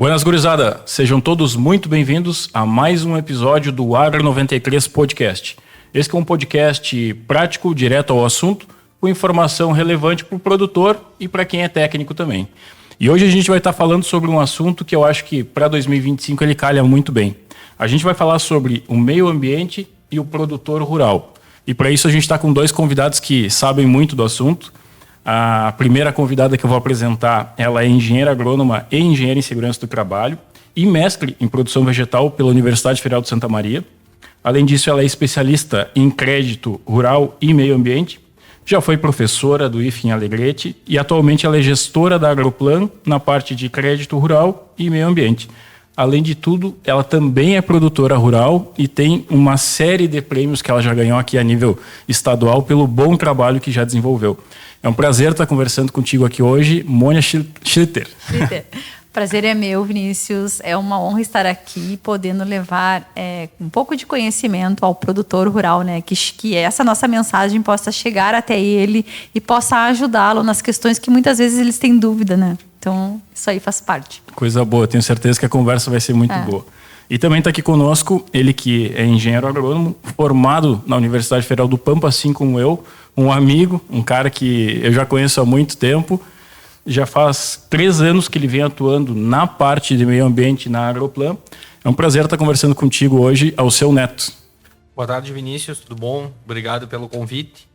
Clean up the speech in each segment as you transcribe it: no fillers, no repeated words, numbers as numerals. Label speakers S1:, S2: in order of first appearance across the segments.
S1: Buenas gurizada, sejam todos muito bem-vindos a mais um episódio do Agro 93 Podcast. Esse é um podcast prático, direto ao assunto, com informação relevante para o produtor e para quem é técnico também. E hoje a gente vai estar falando sobre um assunto que eu acho que para 2025 ele calha muito bem. A gente vai falar sobre o meio ambiente e o produtor rural. E para isso a gente está com dois convidados que sabem muito do assunto. A primeira convidada que eu vou apresentar, ela é engenheira agrônoma e engenheira em segurança do trabalho e mestre em produção vegetal pela Universidade Federal de Santa Maria. Além disso, ela é especialista em crédito rural e meio ambiente. Já foi professora do IFE em Alegrete e atualmente ela é gestora da Agroplan na parte de crédito rural e meio ambiente. Além de tudo, ela também é produtora rural e tem uma série de prêmios que ela já ganhou aqui a nível estadual pelo bom trabalho que já desenvolveu. É um prazer estar conversando contigo aqui hoje, Mônia Schlitter.
S2: Prazer é meu, Vinícius. É uma honra estar aqui, podendo levar um pouco de conhecimento ao produtor rural, né? Que essa nossa mensagem possa chegar até ele e possa ajudá-lo nas questões que muitas vezes eles têm dúvida, né? Então, isso aí faz parte.
S1: Coisa boa, tenho certeza que a conversa vai ser muito boa. E também está aqui conosco, ele que é engenheiro agrônomo, formado na Universidade Federal do Pampa, assim como eu, um amigo, um cara que eu já conheço há muito tempo. Já faz 3 anos que ele vem atuando na parte de meio ambiente na Agroplan. É um prazer estar conversando contigo hoje, ao seu Neto.
S3: Boa tarde, Vinícius, tudo bom? Obrigado pelo convite.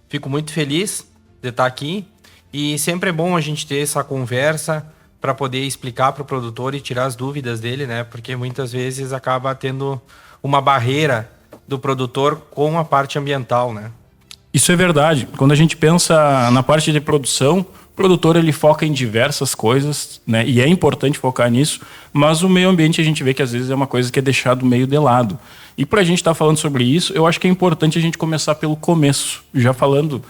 S3: Fico muito feliz de estar aqui e sempre é bom a gente ter essa conversa para poder explicar para o produtor e tirar as dúvidas dele, né? Porque muitas vezes acaba tendo uma barreira do produtor com a parte ambiental, né?
S1: Isso é verdade. Quando a gente pensa na parte de produção, o produtor ele foca em diversas coisas, né? E é importante focar nisso, mas o meio ambiente a gente vê que às vezes é uma coisa que é deixado meio de lado. E para a gente estar falando sobre isso, eu acho que é importante a gente começar pelo começo, já falando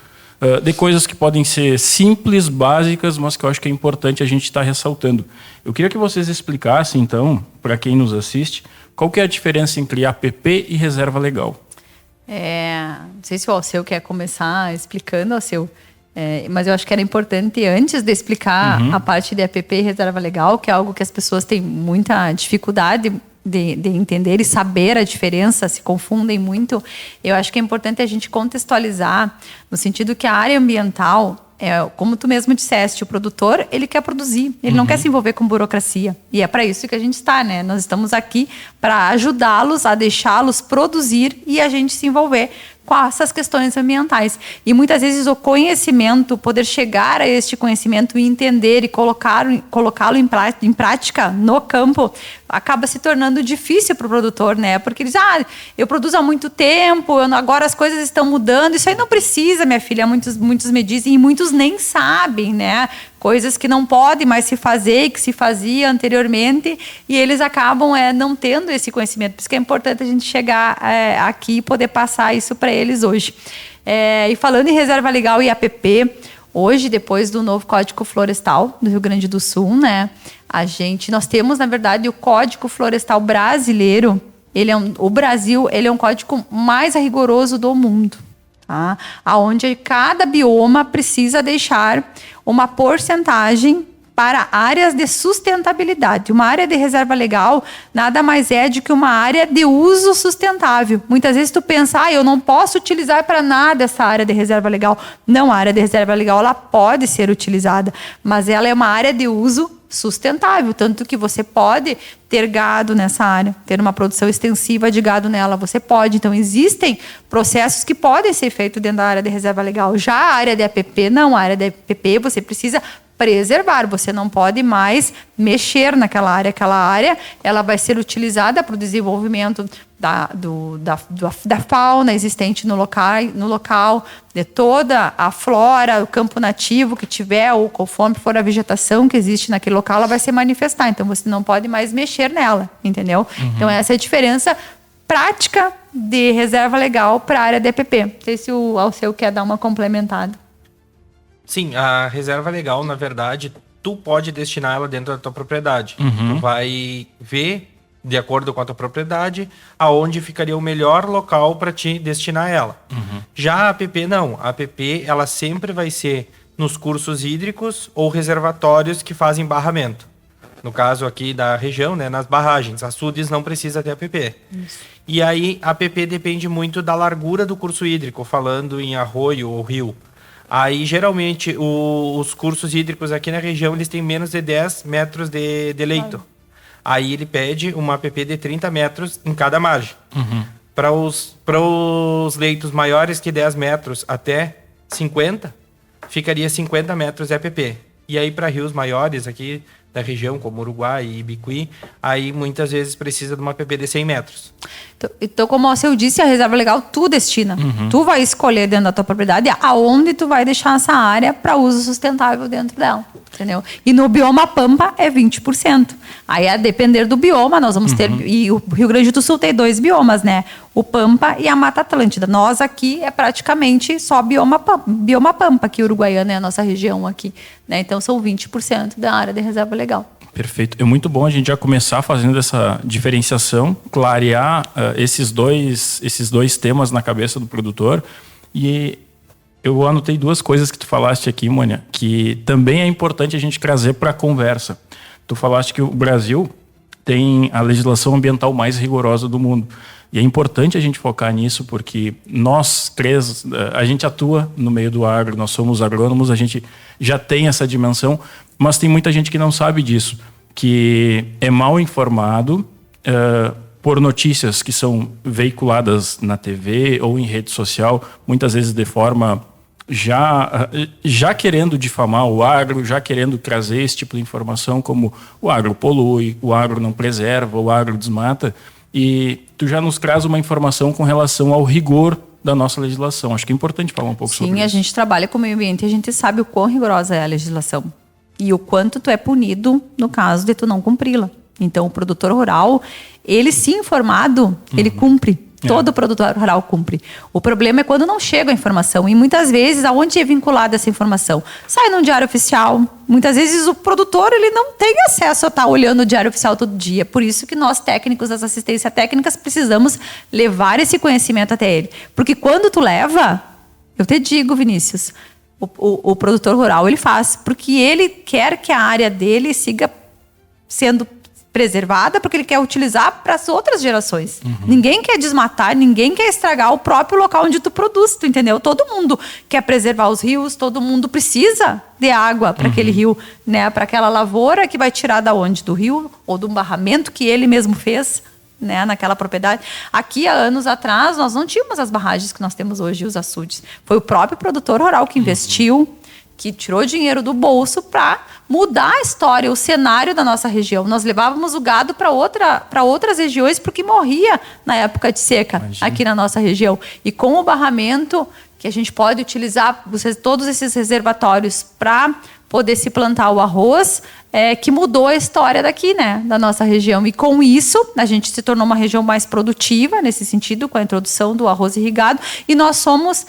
S1: de coisas que podem ser simples, básicas, mas que eu acho que é importante a gente estar ressaltando. Eu queria que vocês explicassem, então, para quem nos assiste, qual que é a diferença entre APP e reserva legal.
S2: Não sei se o Alceu quer começar explicando, Alceu, mas eu acho que era importante, antes de explicar a parte de APP e reserva legal, que é algo que as pessoas têm muita dificuldade de entender e saber a diferença, se confundem muito. Eu acho que é importante a gente contextualizar, no sentido que a área ambiental, como tu mesmo disseste, o produtor, ele quer produzir, ele não quer se envolver com burocracia. E é para isso que a gente está, né? Nós estamos aqui para ajudá-los a deixá-los produzir e a gente se envolver com essas questões ambientais. E muitas vezes o conhecimento, poder chegar a este conhecimento e entender e colocá-lo em prática no campo, acaba se tornando difícil para o produtor, né? Porque eles eu produzo há muito tempo, agora as coisas estão mudando, isso aí não precisa, minha filha. Muitos me dizem e muitos nem sabem, né? Coisas que não podem mais se fazer, que se fazia anteriormente, e eles acabam não tendo esse conhecimento. Por isso que é importante a gente chegar aqui e poder passar isso para eles hoje. E falando em reserva legal e APP, hoje, depois do novo Código Florestal do Rio Grande do Sul, né, nós temos, na verdade, o Código Florestal brasileiro. O Brasil é um código mais rigoroso do mundo. Onde cada bioma precisa deixar uma porcentagem para áreas de sustentabilidade. Uma área de reserva legal nada mais é do que uma área de uso sustentável. Muitas vezes tu pensa, eu não posso utilizar para nada essa área de reserva legal. Não, a área de reserva legal ela pode ser utilizada, mas ela é uma área de uso sustentável, tanto que você pode ter gado nessa área, ter uma produção extensiva de gado nela, você pode. Então, existem processos que podem ser feitos dentro da área de reserva legal. Já a área de APP, não. A área de APP, você precisa preservar, você não pode mais mexer naquela área. Aquela área, ela vai ser utilizada para o desenvolvimento da fauna existente no local, de toda a flora, o campo nativo que tiver, ou conforme for a vegetação que existe naquele local, ela vai se manifestar. Então, você não pode mais mexer nela, entendeu? Então, essa é a diferença prática de reserva legal para a área de APP. Não sei se o Alceu quer dar uma complementada.
S3: Sim, a reserva legal, na verdade, tu pode destinar ela dentro da tua propriedade. Tu vai ver, de acordo com a tua propriedade, aonde ficaria o melhor local para te destinar ela. Já a APP não. A APP, ela sempre vai ser nos cursos hídricos ou reservatórios que fazem barramento. no caso aqui da região, né, nas barragens. Açudes não precisa ter APP. Isso. E aí a APP depende muito da largura do curso hídrico, falando em arroio ou rio. Aí geralmente os cursos hídricos aqui na região eles têm menos de 10 metros de leito. Aí ele pede uma APP de 30 metros em cada margem. Para os leitos maiores que 10 metros até 50, ficaria 50 metros de APP. E aí para rios maiores aqui da região, como Uruguai e Ibicuí, aí muitas vezes precisa de uma APP de 100 metros.
S2: Então, como eu disse, a reserva legal tu destina. Tu vai escolher dentro da tua propriedade aonde tu vai deixar essa área para uso sustentável dentro dela, entendeu? E no bioma Pampa é 20%. Aí, a depender do bioma, nós vamos ter... E o Rio Grande do Sul tem 2 biomas, né? O Pampa e a Mata Atlântida. Nós aqui é praticamente só bioma Pampa, que Uruguaiana é a nossa região aqui, né? Então, são 20% da área de reserva legal.
S1: Perfeito. É muito bom a gente já começar fazendo essa diferenciação, clarear esses dois temas na cabeça do produtor. E eu anotei 2 coisas que tu falaste aqui, Mônia, que também é importante a gente trazer para a conversa. Tu falaste que o Brasil tem a legislação ambiental mais rigorosa do mundo. E é importante a gente focar nisso porque nós 3, a gente atua no meio do agro, nós somos agrônomos, a gente já tem essa dimensão, mas tem muita gente que não sabe disso, que é mal informado por notícias que são veiculadas na TV ou em rede social, muitas vezes de forma já querendo difamar o agro, já querendo trazer esse tipo de informação como o agro polui, o agro não preserva, o agro desmata. E tu já nos traz uma informação com relação ao rigor da nossa legislação. Acho que é importante falar um pouco sobre isso.
S2: Sim, a gente trabalha com o meio ambiente e a gente sabe o quão rigorosa é a legislação. E o quanto tu é punido no caso de tu não cumpri-la. Então, o produtor rural, ele se informado, ele cumpre. Todo produtor rural cumpre. O problema é quando não chega a informação. E muitas vezes, aonde é vinculada essa informação? Sai num diário oficial. Muitas vezes o produtor ele não tem acesso a estar olhando o diário oficial todo dia. Por isso que nós, técnicos das assistências técnicas, precisamos levar esse conhecimento até ele. Porque quando tu leva, eu te digo, Vinícius, o produtor rural ele faz. Porque ele quer que a área dele siga sendo preservada, porque ele quer utilizar para as outras gerações. Ninguém quer desmatar, ninguém quer estragar o próprio local onde tu produz, tu entendeu? Todo mundo quer preservar os rios, todo mundo precisa de água para aquele rio, né? Para aquela lavoura que vai tirar da onde? Do rio ou do barramento que ele mesmo fez, né? Naquela propriedade. Aqui, há anos atrás, nós não tínhamos as barragens que nós temos hoje, os açudes. Foi o próprio produtor rural que investiu, que tirou dinheiro do bolso para mudar a história, o cenário da nossa região. Nós levávamos o gado para outras regiões porque morria na época de seca. Imagina. Aqui na nossa região. E com o barramento, que a gente pode utilizar todos esses reservatórios para poder se plantar o arroz, que mudou a história daqui, né, da nossa região. E com isso, a gente se tornou uma região mais produtiva, nesse sentido, com a introdução do arroz irrigado. E nós somos...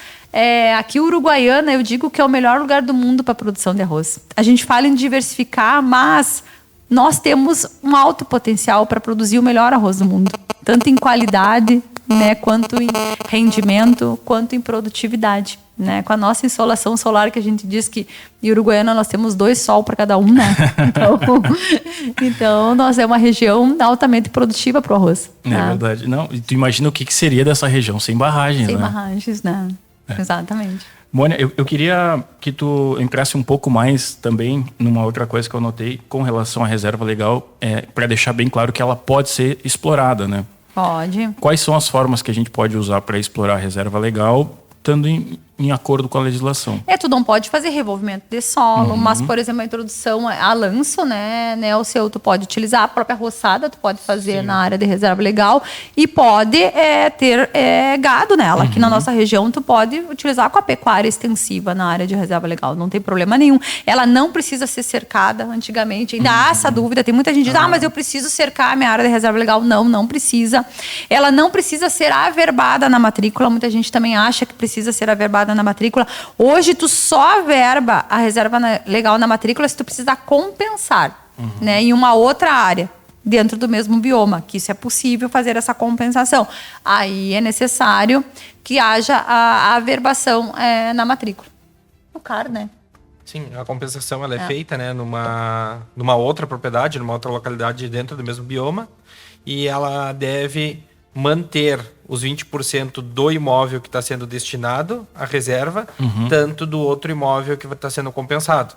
S2: aqui, Uruguaiana, eu digo que é o melhor lugar do mundo para a produção de arroz. A gente fala em diversificar, mas nós temos um alto potencial para produzir o melhor arroz do mundo. Tanto em qualidade, né, quanto em rendimento, quanto em produtividade. Né? Com a nossa insolação solar, que a gente diz que em Uruguaiana nós temos 2 sol para cada um, né? Então, nós é uma região altamente produtiva para o arroz.
S1: É verdade. Não, e tu imagina o que seria dessa região sem barragens,
S2: sem
S1: né?
S2: barragens, né? Exatamente.
S1: Mônia, eu queria que tu entrasse um pouco mais também numa outra coisa que eu notei com relação à reserva legal, para deixar bem claro que ela pode ser explorada, né?
S2: Pode.
S1: Quais são as formas que a gente pode usar para explorar a reserva legal, estando em acordo com a legislação?
S2: Tu não pode fazer revolvimento de solo, mas, por exemplo, a introdução a lanço, né, tu pode utilizar a própria roçada, tu pode fazer na área de reserva legal e pode ter gado nela. Aqui na nossa região, tu pode utilizar com a pecuária extensiva na área de reserva legal, não tem problema nenhum. Ela não precisa ser cercada antigamente, ainda há essa dúvida, tem muita gente que diz, mas eu preciso cercar a minha área de reserva legal. Não precisa. Ela não precisa ser averbada na matrícula, muita gente também acha que precisa ser averbada na matrícula. Hoje, tu só averba a reserva legal na matrícula se tu precisar compensar, né, em uma outra área, dentro do mesmo bioma, que isso é possível fazer essa compensação. Aí é necessário que haja a averbação na matrícula. No CAR, né?
S3: Sim, a compensação ela é feita, né, numa outra propriedade, numa outra localidade dentro do mesmo bioma, e ela deve manter os 20% do imóvel que está sendo destinado à reserva, tanto do outro imóvel que está sendo compensado.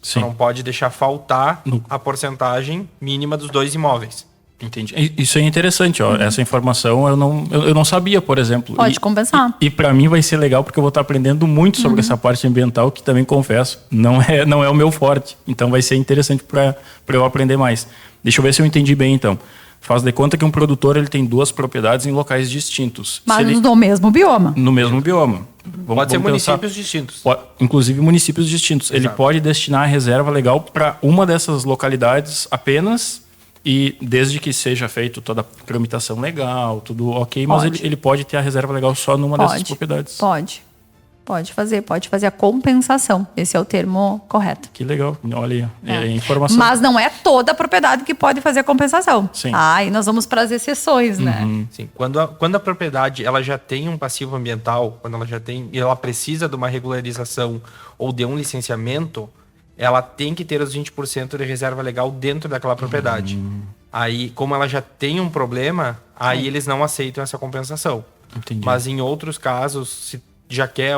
S3: Sim. Você não pode deixar faltar a porcentagem mínima dos 2 imóveis.
S1: Entendi. Isso é interessante, ó. Essa informação eu não sabia, por exemplo.
S2: Pode compensar.
S1: E para mim vai ser legal porque eu vou estar aprendendo muito sobre essa parte ambiental, que também confesso, não é o meu forte. Então vai ser interessante para eu aprender mais. Deixa eu ver se eu entendi bem, então. Faz de conta que um produtor ele tem 2 propriedades em locais distintos.
S2: Mas no mesmo bioma.
S1: No mesmo bioma.
S3: Pode ser municípios distintos.
S1: Inclusive municípios distintos. Exato. Ele pode destinar a reserva legal para uma dessas localidades apenas, e desde que seja feito toda a tramitação legal, tudo ok, mas ele pode ter a reserva legal só numa dessas propriedades.
S2: Pode fazer a compensação. Esse é o termo correto.
S1: Que legal. Olha aí, é informação.
S2: Mas não é toda a propriedade que pode fazer a compensação.
S1: Sim.
S2: E nós vamos para as exceções, né?
S3: Sim. Quando a propriedade ela já tem um passivo ambiental, quando ela precisa de uma regularização ou de um licenciamento, ela tem que ter os 20% de reserva legal dentro daquela propriedade. Aí, como ela já tem um problema, aí eles não aceitam essa compensação.
S1: Entendi.
S3: Mas em outros casos, se já quer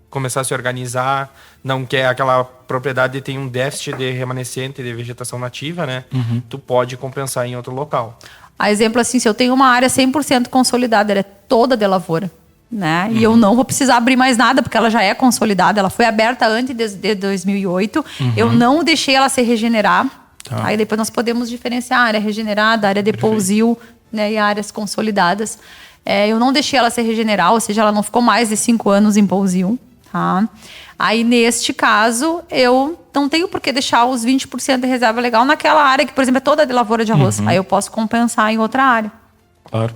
S3: começar a se organizar, não quer aquela propriedade tem um déficit de remanescente de vegetação nativa, né? Tu pode compensar em outro local. A
S2: exemplo assim, se eu tenho uma área 100% consolidada, ela é toda de lavoura, né? E eu não vou precisar abrir mais nada, porque ela já é consolidada, ela foi aberta antes de 2008, eu não deixei ela se regenerar. Tá. Aí depois nós podemos diferenciar a área regenerada, a área de pousio, né, e áreas consolidadas. Eu não deixei ela se regenerar, ou seja, ela não ficou mais de 5 anos em pousio, tá? Aí, neste caso, eu não tenho por que deixar os 20% de reserva legal naquela área que, por exemplo, é toda de lavoura de arroz. Aí eu posso compensar em outra área.
S1: Claro.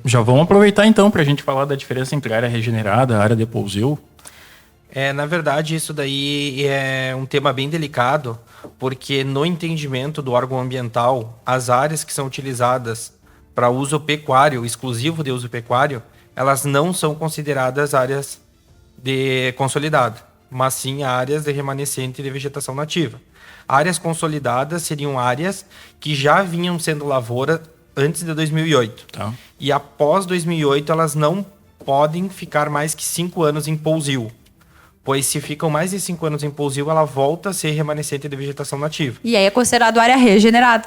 S1: Já vamos aproveitar, então, para a gente falar da diferença entre área regenerada e área de pousio.
S3: Na verdade, isso daí é um tema bem delicado, porque no entendimento do órgão ambiental, as áreas que são utilizadas para uso pecuário, exclusivo de uso pecuário, elas não são consideradas áreas de consolidado, mas sim áreas de remanescente de vegetação nativa. Áreas consolidadas seriam áreas que já vinham sendo lavoura antes de 2008.
S1: Tá.
S3: E após 2008, elas não podem ficar mais que 5 anos em pousio. Pois se ficam mais de 5 anos em pousio, ela volta a ser remanescente de vegetação nativa.
S2: E aí é considerado área regenerada.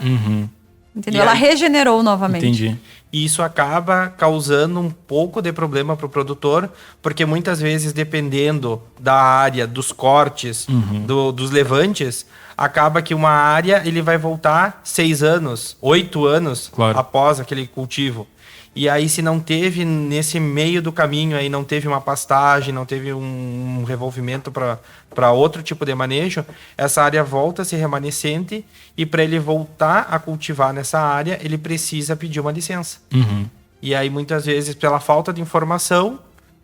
S2: Entendeu? Ela regenerou novamente.
S1: Entendi.
S3: E isso acaba causando um pouco de problema para o produtor, porque muitas vezes, dependendo da área, dos cortes, dos levantes, acaba que uma área ele vai voltar 6 anos, 8 anos após aquele cultivo. E aí, se não teve nesse meio do caminho, aí não teve uma pastagem, não teve um revolvimento para outro tipo de manejo, essa área volta a ser remanescente, e para ele voltar a cultivar nessa área, ele precisa pedir uma licença. E aí, muitas vezes, pela falta de informação,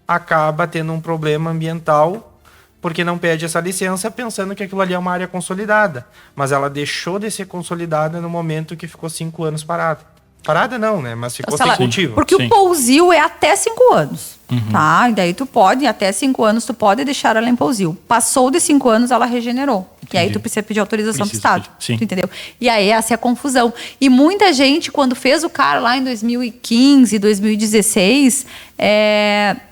S3: acaba tendo um problema ambiental, porque não pede essa licença pensando que aquilo ali é uma área consolidada. Mas ela deixou de ser consolidada no momento que ficou 5 anos parada. Parada não, né? Mas ficou sem cultivo.
S2: Porque o pousio é até 5 anos, tá? E daí tu pode, até 5 anos, tu pode deixar ela em pousio. Passou de 5 anos, ela regenerou. Entendi. E aí tu precisa pedir autorização pro Estado. Tu entendeu? E aí essa é a confusão. E muita gente, quando fez o CAR lá em 2015, 2016,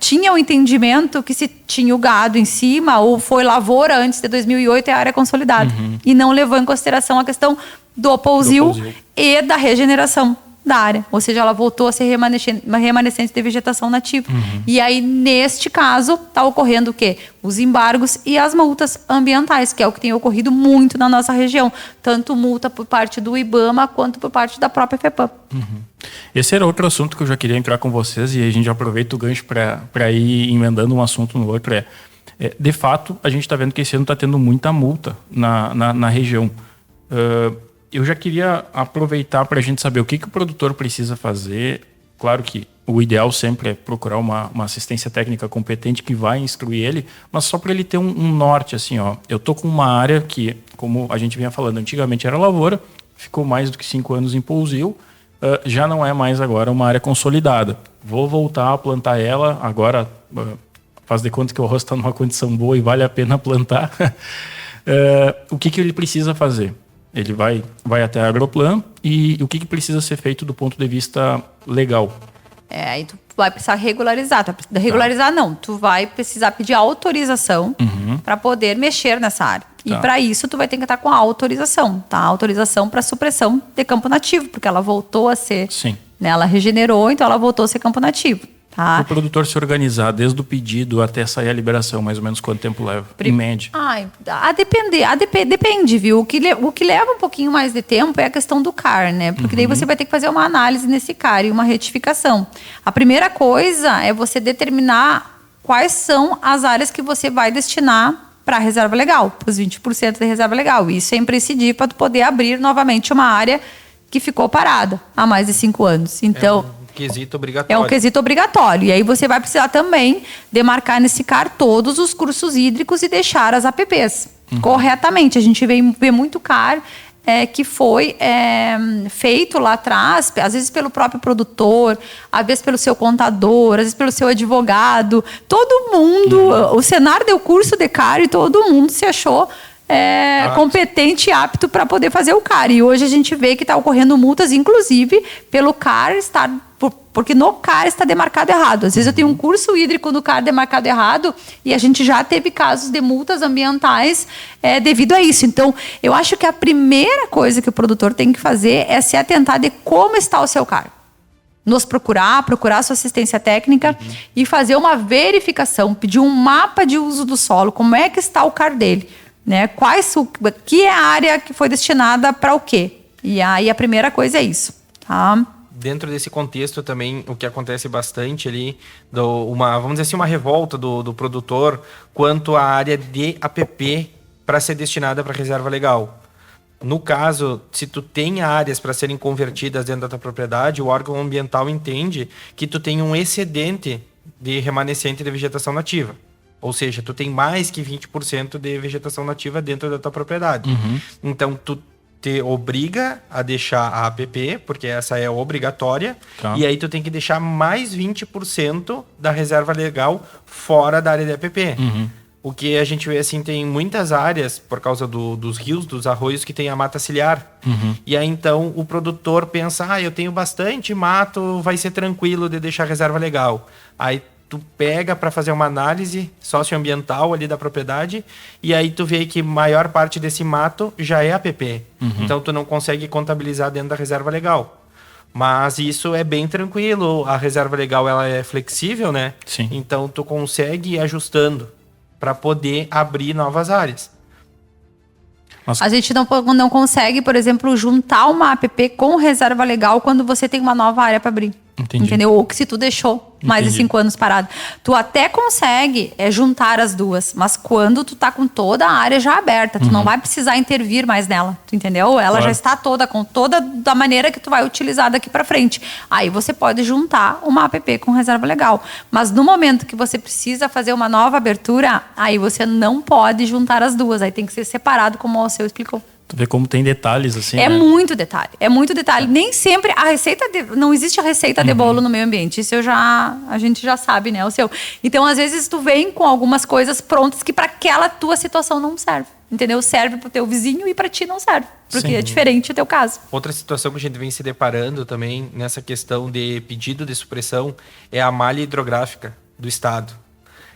S2: tinha o entendimento que se tinha o gado em cima, ou foi lavoura antes de 2008, é área consolidada. E não levou em consideração a questão do pousio e da regeneração da área, ou seja, ela voltou a ser remanescente de vegetação nativa. E aí, neste caso, está ocorrendo o quê? Os embargos e as multas ambientais, que é o que tem ocorrido muito na nossa região, tanto multa por parte do IBAMA quanto por parte da própria FEPAM.
S1: Esse era outro assunto que eu já queria entrar com vocês, e a gente aproveita o gancho para ir emendando um assunto no outro. De fato, a gente está vendo que esse ano está tendo muita multa na região. Eu já queria aproveitar para a gente saber o que o produtor precisa fazer. Claro que o ideal sempre é procurar uma assistência técnica competente que vai instruir ele, mas só para ele ter um norte, assim, ó. Eu tô com uma área que, como a gente vinha falando, antigamente era lavoura, ficou mais do que 5 anos em pousio, já não é mais agora uma área consolidada. Vou voltar a plantar ela agora, faz de conta que o arroz está numa condição boa e vale a pena plantar, o que ele precisa fazer? Ele vai até a Agroplan e o que precisa ser feito do ponto de vista legal?
S2: Aí tu vai precisar regularizar. Regularizar não, tu vai precisar pedir autorização para poder mexer nessa área. E para isso tu vai ter que estar com a autorização, tá? Autorização para supressão de campo nativo, porque ela voltou a ser...
S1: Sim.
S2: Né, ela regenerou, então ela voltou a ser campo nativo. Tá?
S1: O produtor se organizar desde o pedido até sair a liberação, mais ou menos quanto tempo leva? Em média.
S2: Depende, viu? O que leva um pouquinho mais de tempo é a questão do CAR, né? Porque daí você vai ter que fazer uma análise nesse CAR e uma retificação. A primeira coisa é você determinar quais são as áreas que você vai destinar para a reserva legal, para os 20% de reserva legal. Isso é imprescindível para poder abrir novamente uma área que ficou parada há mais de 5 anos. Então,
S3: quesito obrigatório.
S2: É um quesito obrigatório. E aí você vai precisar também demarcar nesse CAR todos os cursos hídricos e deixar as APPs corretamente. A gente vê muito CAR que foi feito lá atrás, às vezes pelo próprio produtor, às vezes pelo seu contador, às vezes pelo seu advogado. Todo mundo, o Senar deu curso de CAR e todo mundo se achou competente e apto para poder fazer o CAR. E hoje a gente vê que está ocorrendo multas, inclusive, pelo CAR estar... Porque no CAR está demarcado errado. Às vezes eu tenho um curso hídrico no CAR demarcado errado e a gente já teve casos de multas ambientais devido a isso. Então, eu acho que a primeira coisa que o produtor tem que fazer é se atentar de como está o seu CAR. Nos procurar sua assistência técnica e fazer uma verificação, pedir um mapa de uso do solo, como é que está o CAR dele, né? Que é a área que foi destinada para o quê? E aí a primeira coisa é isso, tá?
S3: Dentro desse contexto também, o que acontece bastante ali, vamos dizer assim, uma revolta do produtor quanto à área de APP para ser destinada para reserva legal. No caso, se tu tem áreas para serem convertidas dentro da tua propriedade, o órgão ambiental entende que tu tem um excedente de remanescente de vegetação nativa. Ou seja, tu tem mais que 20% de vegetação nativa dentro da tua propriedade. Então, tu te obriga a deixar a APP, porque essa é obrigatória, e aí tu tem que deixar mais 20% da reserva legal fora da área de APP. O que a gente vê assim, tem muitas áreas, por causa dos rios, dos arroios, que tem a mata ciliar. E aí então o produtor pensa, eu tenho bastante mato, vai ser tranquilo de deixar a reserva legal. Aí tu pega para fazer uma análise socioambiental ali da propriedade e aí tu vê que maior parte desse mato já é APP. Então tu não consegue contabilizar dentro da reserva legal. Mas isso é bem tranquilo. A reserva legal ela é flexível, né?
S1: Sim.
S3: Então tu consegue ir ajustando para poder abrir novas áreas.
S2: A gente não consegue, por exemplo, juntar uma APP com reserva legal quando você tem uma nova área para abrir.
S1: Entendi.
S2: Entendeu? Ou que se tu deixou mais de 5 anos parado. Tu até consegue juntar as duas, mas quando tu tá com toda a área já aberta, tu não vai precisar intervir mais nela, tu entendeu? Ela já está toda, com toda da maneira que tu vai utilizar daqui para frente. Aí você pode juntar uma APP com reserva legal. Mas no momento que você precisa fazer uma nova abertura, aí você não pode juntar as duas. Aí tem que ser separado, como o Alceu explicou.
S1: Tu vê como tem detalhes, assim,
S2: É
S1: né?
S2: muito detalhe, é muito detalhe. Nem sempre não existe a receita de bolo no meio ambiente. Isso a gente já sabe, né, o seu. Então, às vezes, tu vem com algumas coisas prontas que para aquela tua situação não serve. Entendeu? Serve pro teu vizinho e para ti não serve. Porque é diferente o teu caso.
S3: Outra situação que a gente vem se deparando também nessa questão de pedido de supressão é a malha hidrográfica do estado.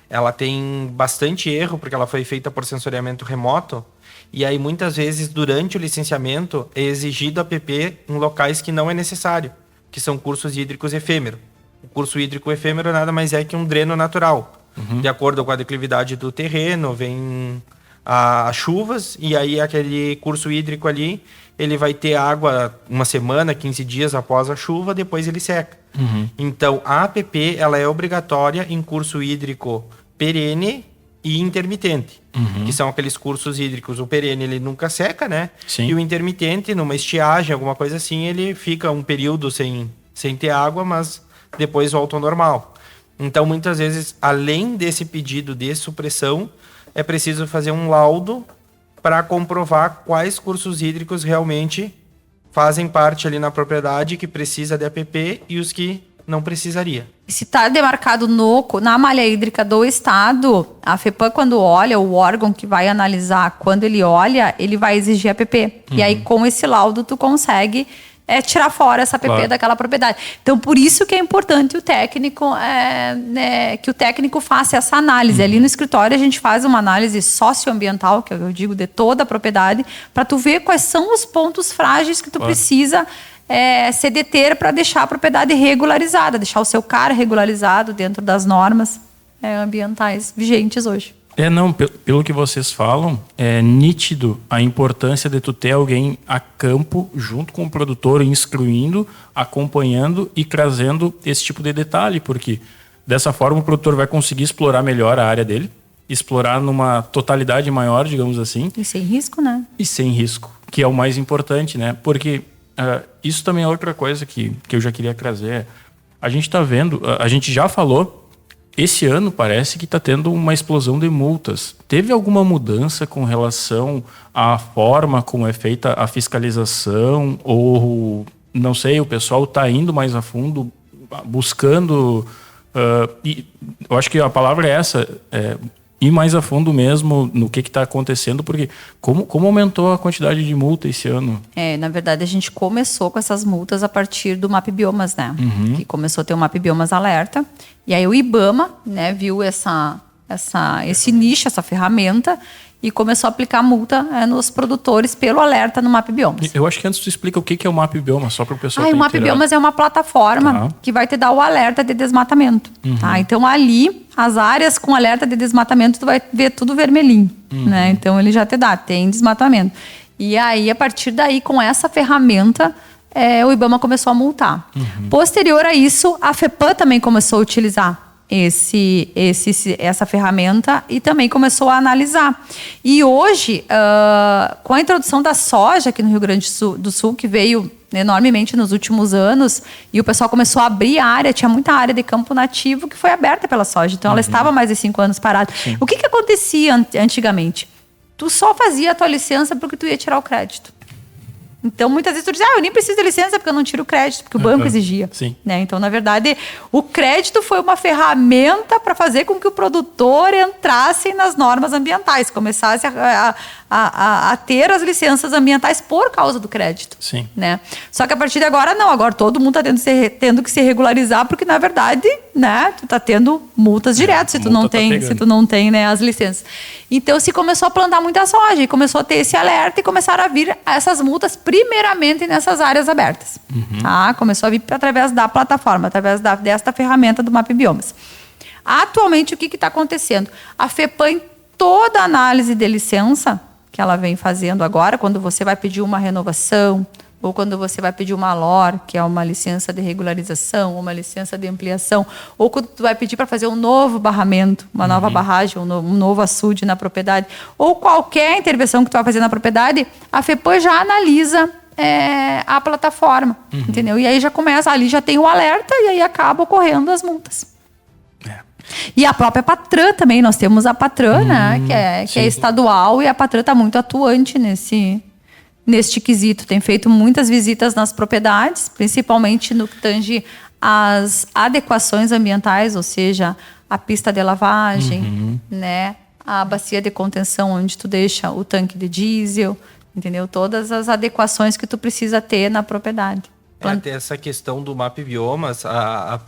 S3: Ela tem bastante erro porque ela foi feita por sensoriamento remoto. E aí, muitas vezes, durante o licenciamento, é exigido APP em locais que não é necessário, que são cursos hídricos efêmeros. O curso hídrico efêmero nada mais é que um dreno natural. De acordo com a declividade do terreno, vem as chuvas, e aí aquele curso hídrico ali, ele vai ter água uma semana, 15 dias após a chuva, depois ele seca. Então, a APP ela é obrigatória em curso hídrico perene e intermitente, que são aqueles cursos hídricos. O perene ele nunca seca, né?
S1: Sim.
S3: E o intermitente, numa estiagem, alguma coisa assim, ele fica um período sem ter água, mas depois volta ao normal. Então, muitas vezes, além desse pedido de supressão, é preciso fazer um laudo para comprovar quais cursos hídricos realmente fazem parte ali na propriedade que precisa de APP e os que não precisaria.
S2: Se está demarcado na malha hídrica do estado, a FEPAM, quando olha, o órgão que vai analisar, quando ele olha, ele vai exigir APP. E aí, com esse laudo, tu consegue tirar fora essa APP daquela propriedade. Então, por isso que é importante o técnico, que o técnico faça essa análise. Ali no escritório, a gente faz uma análise socioambiental, que eu digo, de toda a propriedade, para tu ver quais são os pontos frágeis que tu precisa se deter para deixar a propriedade regularizada, deixar o seu CAR regularizado dentro das normas ambientais vigentes hoje.
S1: Pelo que vocês falam, é nítido a importância de tu ter alguém a campo, junto com o produtor, instruindo, acompanhando e trazendo esse tipo de detalhe, porque dessa forma o produtor vai conseguir explorar melhor a área dele, explorar numa totalidade maior, digamos assim.
S2: E sem risco, né?
S1: E sem risco, que é o mais importante, né? Porque isso também é outra coisa que eu já queria trazer. A gente está vendo, a gente já falou, esse ano parece que está tendo uma explosão de multas. Teve alguma mudança com relação à forma como é feita a fiscalização? Ou, não sei, o pessoal está indo mais a fundo, buscando... e eu acho que a palavra é essa, ir mais a fundo mesmo no que está acontecendo, porque como aumentou a quantidade de multa esse ano?
S2: Na verdade, a gente começou com essas multas a partir do MAP Biomas, né? Que começou a ter o MAP Biomas Alerta. E aí o IBAMA, né, viu esse nicho, essa ferramenta, e começou a aplicar multa nos produtores pelo alerta no MAP Biomas.
S1: Eu acho que antes tu explica o que é o MAP Biomas, só para o pessoal
S2: o MAP Biomas é uma plataforma que vai te dar o alerta de desmatamento. Tá? Então, ali, as áreas com alerta de desmatamento, tu vai ver tudo vermelhinho. Né? Então, ele já te dá, tem desmatamento. E aí, a partir daí, com essa ferramenta, o IBAMA começou a multar. Posterior a isso, a FEPAM também começou a utilizar essa ferramenta e também começou a analisar. E hoje, com a introdução da soja aqui no Rio Grande do Sul, que veio enormemente nos últimos anos, e o pessoal começou a abrir área, tinha muita área de campo nativo que foi aberta pela soja. Então, ela estava mais de 5 anos parada. Sim. O que acontecia antigamente? Tu só fazia a tua licença porque tu ia tirar o crédito. Então, muitas vezes tu diz, eu nem preciso de licença porque eu não tiro o crédito, porque o banco exigia.
S1: Sim.
S2: Né? Então, na verdade, o crédito foi uma ferramenta para fazer com que o produtor entrasse nas normas ambientais, começasse a ter as licenças ambientais por causa do crédito.
S1: Sim.
S2: Né? Só que a partir de agora, não. Agora todo mundo está tendo que se regularizar, porque, na verdade, né, tu está tendo multas direto se tu não tem né, as licenças. Então, se começou a plantar muita soja e começou a ter esse alerta e começaram a vir essas multas primeiramente nessas áreas abertas. Tá? Começou a vir através da plataforma, através desta ferramenta do MAP Biomas. Atualmente, o que está acontecendo? A FEPAM, em toda a análise de licença que ela vem fazendo agora, quando você vai pedir uma renovação, ou quando você vai pedir uma LOR, que é uma licença de regularização, uma licença de ampliação, ou quando tu vai pedir para fazer um novo barramento, uma nova barragem, um novo açude na propriedade, ou qualquer intervenção que tu vai fazer na propriedade, a FEPAM já analisa a plataforma, entendeu? E aí já começa, ali já tem o alerta e aí acaba ocorrendo as multas. E a própria Patran também, nós temos a Patran, né, que é estadual, e a Patran está muito atuante neste quesito. Tem feito muitas visitas nas propriedades, principalmente no que tange às adequações ambientais, ou seja, a pista de lavagem, né, a bacia de contenção onde tu deixa o tanque de diesel, entendeu? Todas as adequações que tu precisa ter na propriedade.
S3: Até essa questão do MAP Biomas, a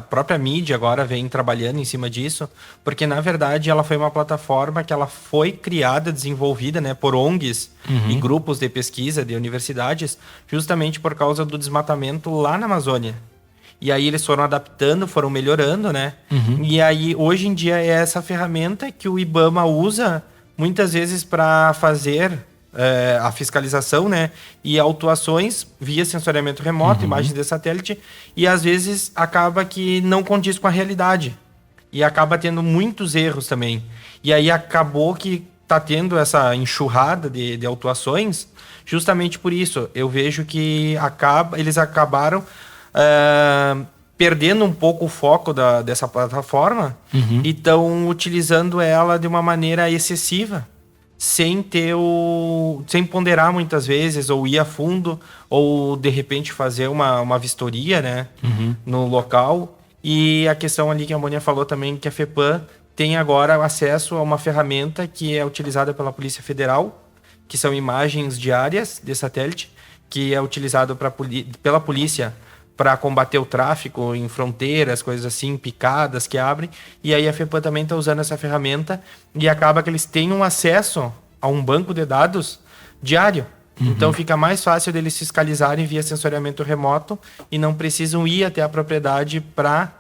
S3: própria mídia agora vem trabalhando em cima disso, porque na verdade ela foi uma plataforma que ela foi criada, desenvolvida, né, por ONGs e grupos de pesquisa de universidades, justamente por causa do desmatamento lá na Amazônia. E aí eles foram adaptando, foram melhorando, né? E aí hoje em dia é essa ferramenta que o IBAMA usa muitas vezes para fazer a fiscalização, né, e autuações via sensoriamento remoto, imagens de satélite, e às vezes acaba que não condiz com a realidade e acaba tendo muitos erros também. E aí acabou que tá tendo essa enxurrada de autuações justamente por isso. Eu vejo que eles acabaram perdendo um pouco o foco dessa plataforma e estão utilizando ela de uma maneira excessiva, sem ponderar muitas vezes, ou ir a fundo, ou de repente fazer uma vistoria, né, no local. E a questão ali que a Mônia falou também, que a FEPAM tem agora acesso a uma ferramenta que é utilizada pela Polícia Federal, que são imagens diárias de satélite, que é utilizado pela polícia para combater o tráfico em fronteiras, coisas assim, picadas que abrem. E aí a FEPAM também está usando essa ferramenta e acaba que eles têm um acesso a um banco de dados diário. Então fica mais fácil deles fiscalizarem via sensoriamento remoto e não precisam ir até a propriedade para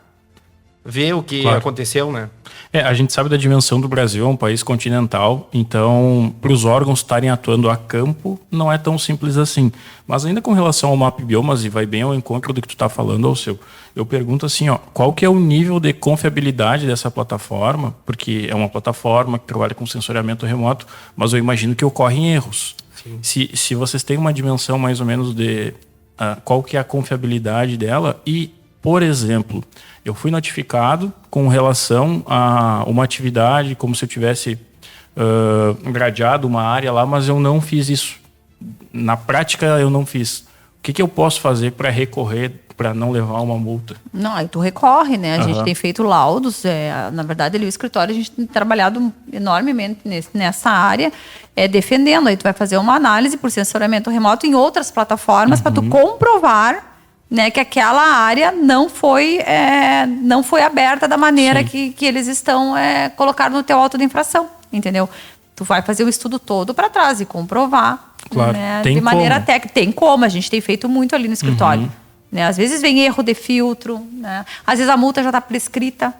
S3: ver o que aconteceu, né?
S1: A gente sabe da dimensão do Brasil, é um país continental, então para os órgãos estarem atuando a campo não é tão simples assim. Mas ainda com relação ao Map Biomas, e vai bem ao encontro do que tu está falando, Alceu, eu pergunto assim, qual que é o nível de confiabilidade dessa plataforma? Porque é uma plataforma que trabalha com sensoriamento remoto, mas eu imagino que ocorrem erros. Se vocês têm uma dimensão mais ou menos de qual que é a confiabilidade dela e, por exemplo, eu fui notificado com relação a uma atividade, como se eu tivesse gradeado uma área lá, mas eu não fiz isso. Na prática, eu não fiz. O que eu posso fazer para recorrer, para não levar uma multa?
S2: Não, aí tu recorre, né? A gente tem feito laudos. Na verdade, ali o escritório, a gente tem trabalhado enormemente nessa área, defendendo. Aí tu vai fazer uma análise por sensoriamento remoto em outras plataformas para tu comprovar, né, que aquela área não foi aberta da maneira que eles estão colocaram no teu auto de infração, entendeu? Tu vai fazer o estudo todo para trás e comprovar, né, de maneira técnica. Tem como, a gente tem feito muito ali no escritório. Né? Às vezes vem erro de filtro, né? Às vezes a multa já está prescrita,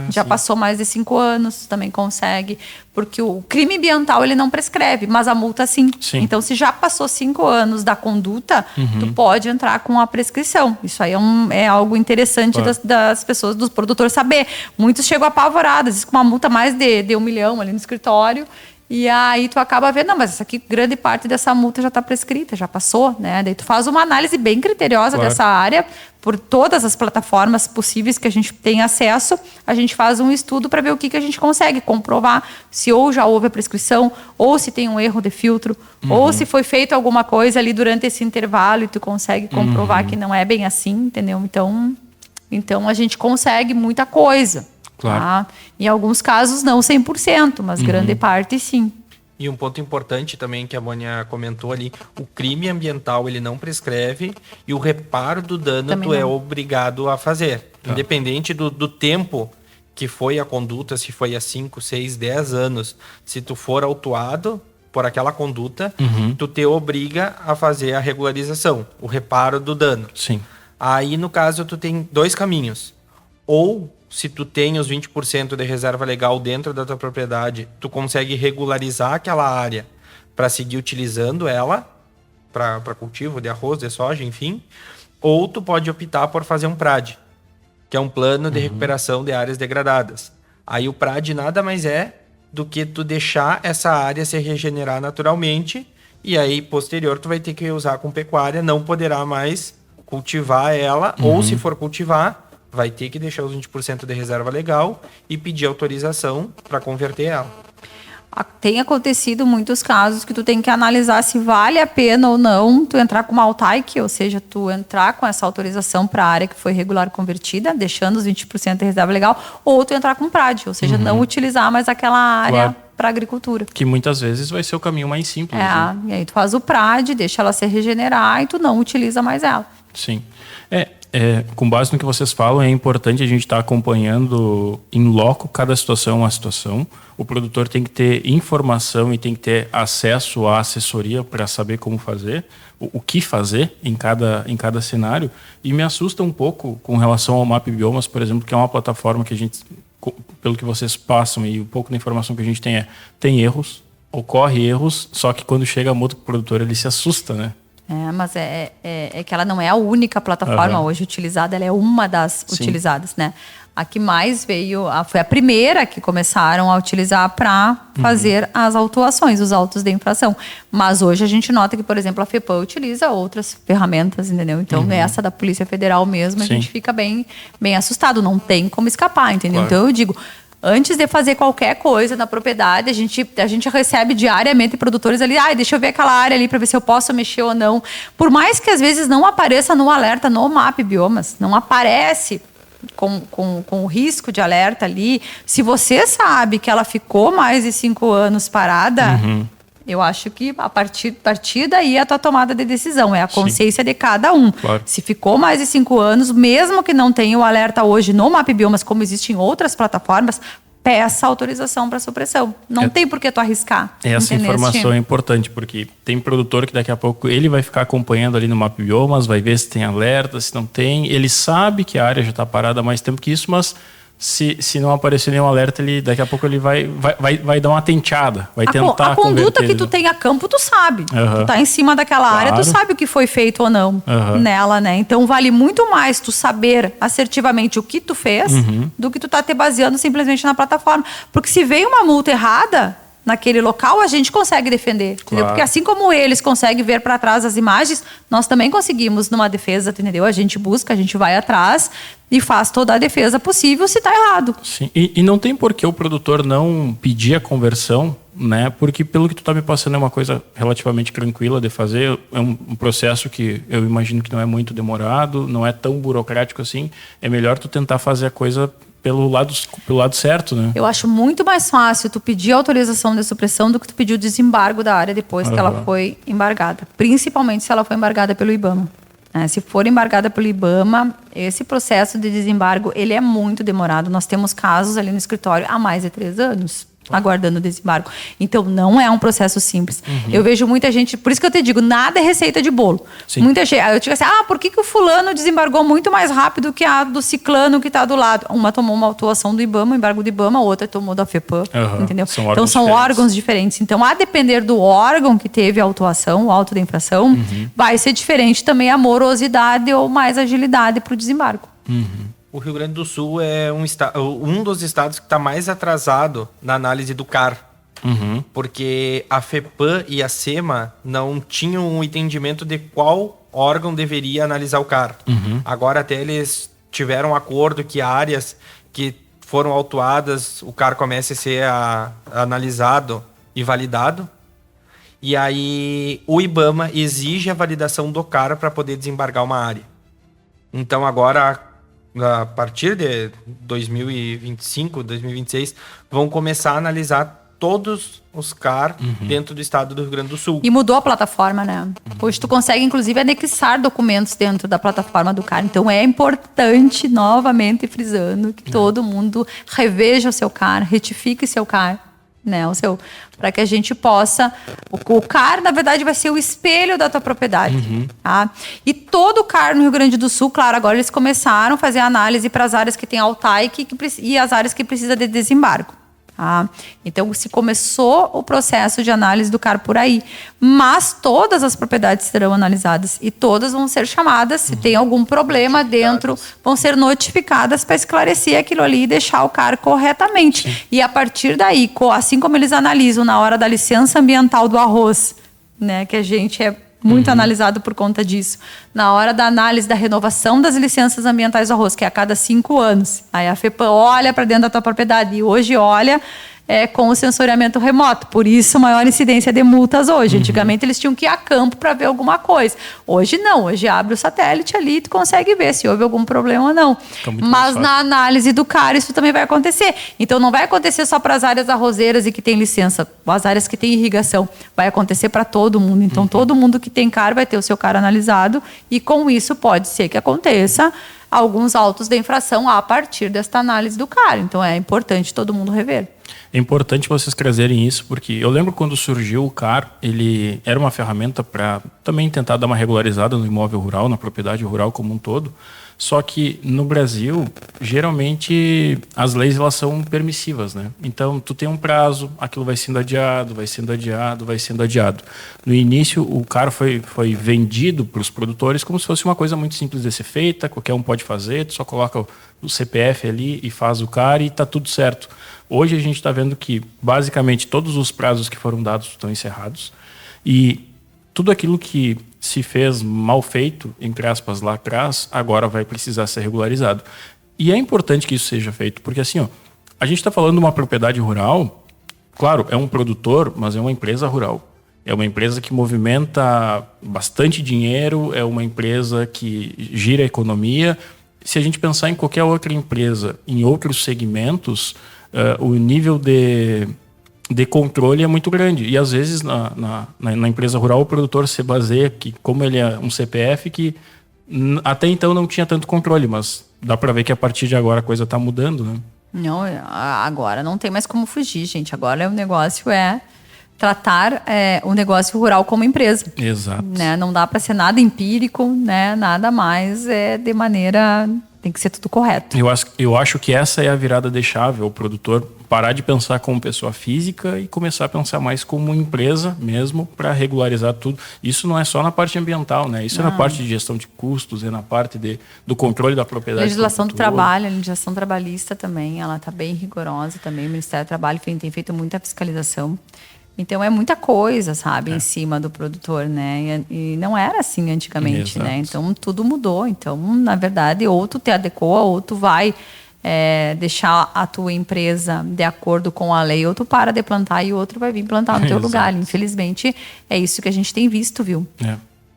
S2: já passou mais de 5 anos, também consegue, porque o crime ambiental ele não prescreve, mas a multa sim. Então, se já passou 5 anos da conduta, tu pode entrar com a prescrição. Isso aí é algo interessante das pessoas, dos produtores saber. Muitos chegam apavorados, com uma multa mais de 1 milhão ali no escritório. E aí tu acaba vendo, não, mas essa aqui, grande parte dessa multa já está prescrita, já passou, né? Daí tu faz uma análise bem criteriosa dessa área, por todas as plataformas possíveis que a gente tem acesso, a gente faz um estudo para ver o que a gente consegue comprovar, se ou já houve a prescrição, ou se tem um erro de filtro, ou se foi feito alguma coisa ali durante esse intervalo e tu consegue comprovar que não é bem assim, entendeu? Então a gente consegue muita coisa. Tá? Em alguns casos não 100%, mas grande parte sim.
S3: E um ponto importante também que a Mônia comentou ali, o crime ambiental ele não prescreve e o reparo do dano também tu é obrigado a fazer. Independente do tempo que foi a conduta, se foi há 5, 6, 10 anos, se tu for autuado por aquela conduta, tu te obriga a fazer a regularização, o reparo do dano. Aí no caso tu tem 2 caminhos. Ou se tu tem os 20% de reserva legal dentro da tua propriedade, tu consegue regularizar aquela área para seguir utilizando ela para cultivo de arroz, de soja, enfim. Ou tu pode optar por fazer um PRAD, que é um plano de recuperação de áreas degradadas. Aí o PRAD nada mais é do que tu deixar essa área se regenerar naturalmente e aí posterior tu vai ter que usar com pecuária, não poderá mais cultivar ela, ou se for cultivar, vai ter que deixar os 20% de reserva legal e pedir autorização para converter ela.
S2: Tem acontecido muitos casos que tu tem que analisar se vale a pena ou não tu entrar com uma AUTAIC, ou seja, tu entrar com essa autorização para a área que foi regular convertida, deixando os 20% de reserva legal, ou tu entrar com PRAD, ou seja, não utilizar mais aquela área para agricultura.
S1: Que muitas vezes vai ser o caminho mais simples. Né?
S2: E aí tu faz o PRAD, deixa ela se regenerar e tu não utiliza mais ela.
S1: Sim. Com base no que vocês falam, é importante a gente estar acompanhando em loco cada situação a situação. O produtor tem que ter informação e tem que ter acesso à assessoria para saber como fazer, o que fazer em cada cenário. E me assusta um pouco com relação ao Map Biomas, por exemplo, que é uma plataforma que a gente, pelo que vocês passam e um pouco da informação que a gente tem erros, ocorre erros, só que quando chega a multa pro produtor ele se assusta, né?
S2: Mas é que ela não é a única plataforma hoje utilizada, ela é uma das utilizadas, né? A que mais veio, foi a primeira que começaram a utilizar para fazer as autuações, os autos de infração. Mas hoje a gente nota que, por exemplo, a FEPAM utiliza outras ferramentas, entendeu? Então, essa da Polícia Federal mesmo, a gente fica bem assustado, não tem como escapar, entendeu? Então, eu digo, Antes de fazer qualquer coisa na propriedade, a gente recebe diariamente produtores ali, deixa eu ver aquela área ali para ver se eu posso mexer ou não. Por mais que às vezes não apareça no alerta no MAP Biomas, não aparece com o risco de alerta ali. Se você sabe que ela ficou mais de 5 anos parada, eu acho que a partir daí é a tua tomada de decisão, é a consciência de cada um.
S1: Claro.
S2: Se ficou mais de 5 anos, mesmo que não tenha o alerta hoje no MAP Biomas, como existe em outras plataformas, peça autorização para supressão. Não tem por que tu arriscar.
S1: Essa informação é importante, porque tem produtor que daqui a pouco ele vai ficar acompanhando ali no MAP Biomas, vai ver se tem alerta, se não tem. Ele sabe que a área já está parada há mais tempo que isso, mas se não aparecer nenhum alerta, ele, daqui a pouco ele vai dar uma tenteada, vai tentar
S2: a conduta que tu
S1: né?
S2: tem a campo, tu sabe. Tu tá em cima daquela área, tu sabe o que foi feito ou não nela, né? Então vale muito mais tu saber assertivamente o que tu fez do que tu tá te baseando simplesmente na plataforma. Porque se vem uma multa errada naquele local, a gente consegue defender. Entendeu? Porque assim como eles conseguem ver para trás as imagens, nós também conseguimos numa defesa, entendeu? A gente busca, a gente vai atrás e faz toda a defesa possível se está errado.
S1: Sim. E não tem por que o produtor não pedir a conversão, né? Porque pelo que tu está me passando é uma coisa relativamente tranquila de fazer, é um processo que eu imagino que não é muito demorado, não é tão burocrático assim. É melhor tu tentar fazer a coisa pelo lado certo, né?
S2: Eu acho muito mais fácil tu pedir autorização de supressão do que tu pedir o desembargo da área depois que ela foi embargada. Principalmente se ela foi embargada pelo IBAMA. Se for embargada pelo IBAMA, esse processo de desembargo, ele é muito demorado. Nós temos casos ali no escritório há mais de 3 anos. Aguardando o desembargo. Então, não é um processo simples. Eu vejo muita gente... Por isso que eu te digo, nada é receita de bolo.
S1: Sim.
S2: Muita gente... Eu digo assim, por que o fulano desembargou muito mais rápido que a do ciclano que está do lado? Uma tomou uma autuação do IBAMA, embargo do IBAMA, a outra tomou da FEPAM. Entendeu? Então, são órgãos diferentes. Então, a depender do órgão que teve a autuação, o auto da infração, vai ser diferente também a morosidade ou mais agilidade para o desembargo.
S3: O Rio Grande do Sul é um dos estados que está mais atrasado na análise do CAR. Porque a FEPAM e a SEMA não tinham um entendimento de qual órgão deveria analisar o CAR. Agora até eles tiveram um acordo que áreas que foram autuadas, o CAR comece a ser analisado e validado. E aí o IBAMA exige a validação do CAR para poder desembargar uma área. Então agora, a partir de 2025, 2026, vão começar a analisar todos os CAR dentro do estado do Rio Grande do Sul.
S2: E mudou a plataforma, né? Hoje tu consegue, inclusive, anexar documentos dentro da plataforma do CAR. Então é importante, novamente frisando, que todo mundo reveja o seu CAR, retifique seu CAR, né? Para que a gente possa... O CAR, na verdade, vai ser o espelho da tua propriedade. Tá? E todo o CAR no Rio Grande do Sul, claro, agora eles começaram a fazer análise para as áreas que tem AUTAIC e as áreas que precisam de desembargo. Tá? Então, se começou o processo de análise do CAR por aí. Mas todas as propriedades serão analisadas e todas vão ser chamadas, se tem algum problema dentro, vão ser notificadas para esclarecer aquilo ali e deixar o CAR corretamente. E a partir daí, assim como eles analisam na hora da licença ambiental do arroz, né, que a gente é muito analisado por conta disso. Na hora da análise da renovação das licenças ambientais do arroz, que é a cada 5 anos. Aí a FEPAM olha para dentro da tua propriedade e hoje olha com o sensoriamento remoto. Por isso, maior incidência de multas hoje. Antigamente, eles tinham que ir a campo para ver alguma coisa. Hoje, não. Hoje, abre o satélite ali e tu consegue ver se houve algum problema ou não. Mas na análise do CAR, isso também vai acontecer. Então, não vai acontecer só para as áreas arrozeiras e que tem licença, as áreas que tem irrigação. Vai acontecer para todo mundo. Então, todo mundo que tem CAR vai ter o seu CAR analisado e, com isso, pode ser que aconteça alguns autos de infração a partir desta análise do CAR. Então, é importante todo mundo rever.
S1: É importante vocês trazerem isso, porque eu lembro quando surgiu o CAR, ele era uma ferramenta para também tentar dar uma regularizada no imóvel rural, na propriedade rural como um todo. Só que no Brasil, geralmente as leis elas são permissivas, né? Então tu tem um prazo, aquilo vai sendo adiado, vai sendo adiado, vai sendo adiado. No início o CAR foi vendido para os produtores como se fosse uma coisa muito simples de ser feita, qualquer um pode fazer, tu só coloca o CPF ali e faz o CAR e está tudo certo. Hoje a gente está vendo que basicamente todos os prazos que foram dados estão encerrados e tudo aquilo que se fez mal feito, entre aspas, lá atrás, agora vai precisar ser regularizado. E é importante que isso seja feito, porque assim, A gente está falando de uma propriedade rural, claro, é um produtor, mas é uma empresa rural. É uma empresa que movimenta bastante dinheiro, é uma empresa que gira a economia. Se a gente pensar em qualquer outra empresa, em outros segmentos, o nível de controle é muito grande. E às vezes na empresa rural o produtor se baseia que, como ele é um CPF, que até então não tinha tanto controle, mas dá para ver que a partir de agora a coisa está mudando, né?
S2: Não, agora não tem mais como fugir, gente. Agora o negócio é tratar o negócio rural como empresa.
S1: Exato.
S2: Né? Não dá para ser nada empírico, né? Nada mais de maneira... Tem que ser tudo correto.
S1: Eu acho que essa é a virada de chave, o produtor parar de pensar como pessoa física e começar a pensar mais como empresa mesmo, para regularizar tudo. Isso não é só na parte ambiental, né? Isso é na parte de gestão de custos, é na parte do controle da propriedade.
S2: Legislação do trabalho, a legislação trabalhista também, ela está bem rigorosa também. O Ministério do Trabalho tem feito muita fiscalização. Então é muita coisa, sabe, em cima do produtor, né? E não era assim antigamente,
S1: Exato.
S2: né? Então tudo mudou. Então, na verdade, ou tu te adequa, ou tu vai deixar a tua empresa de acordo com a lei, ou tu para de plantar e o outro vai vir plantar no teu lugar. Infelizmente, é isso que a gente tem visto, viu?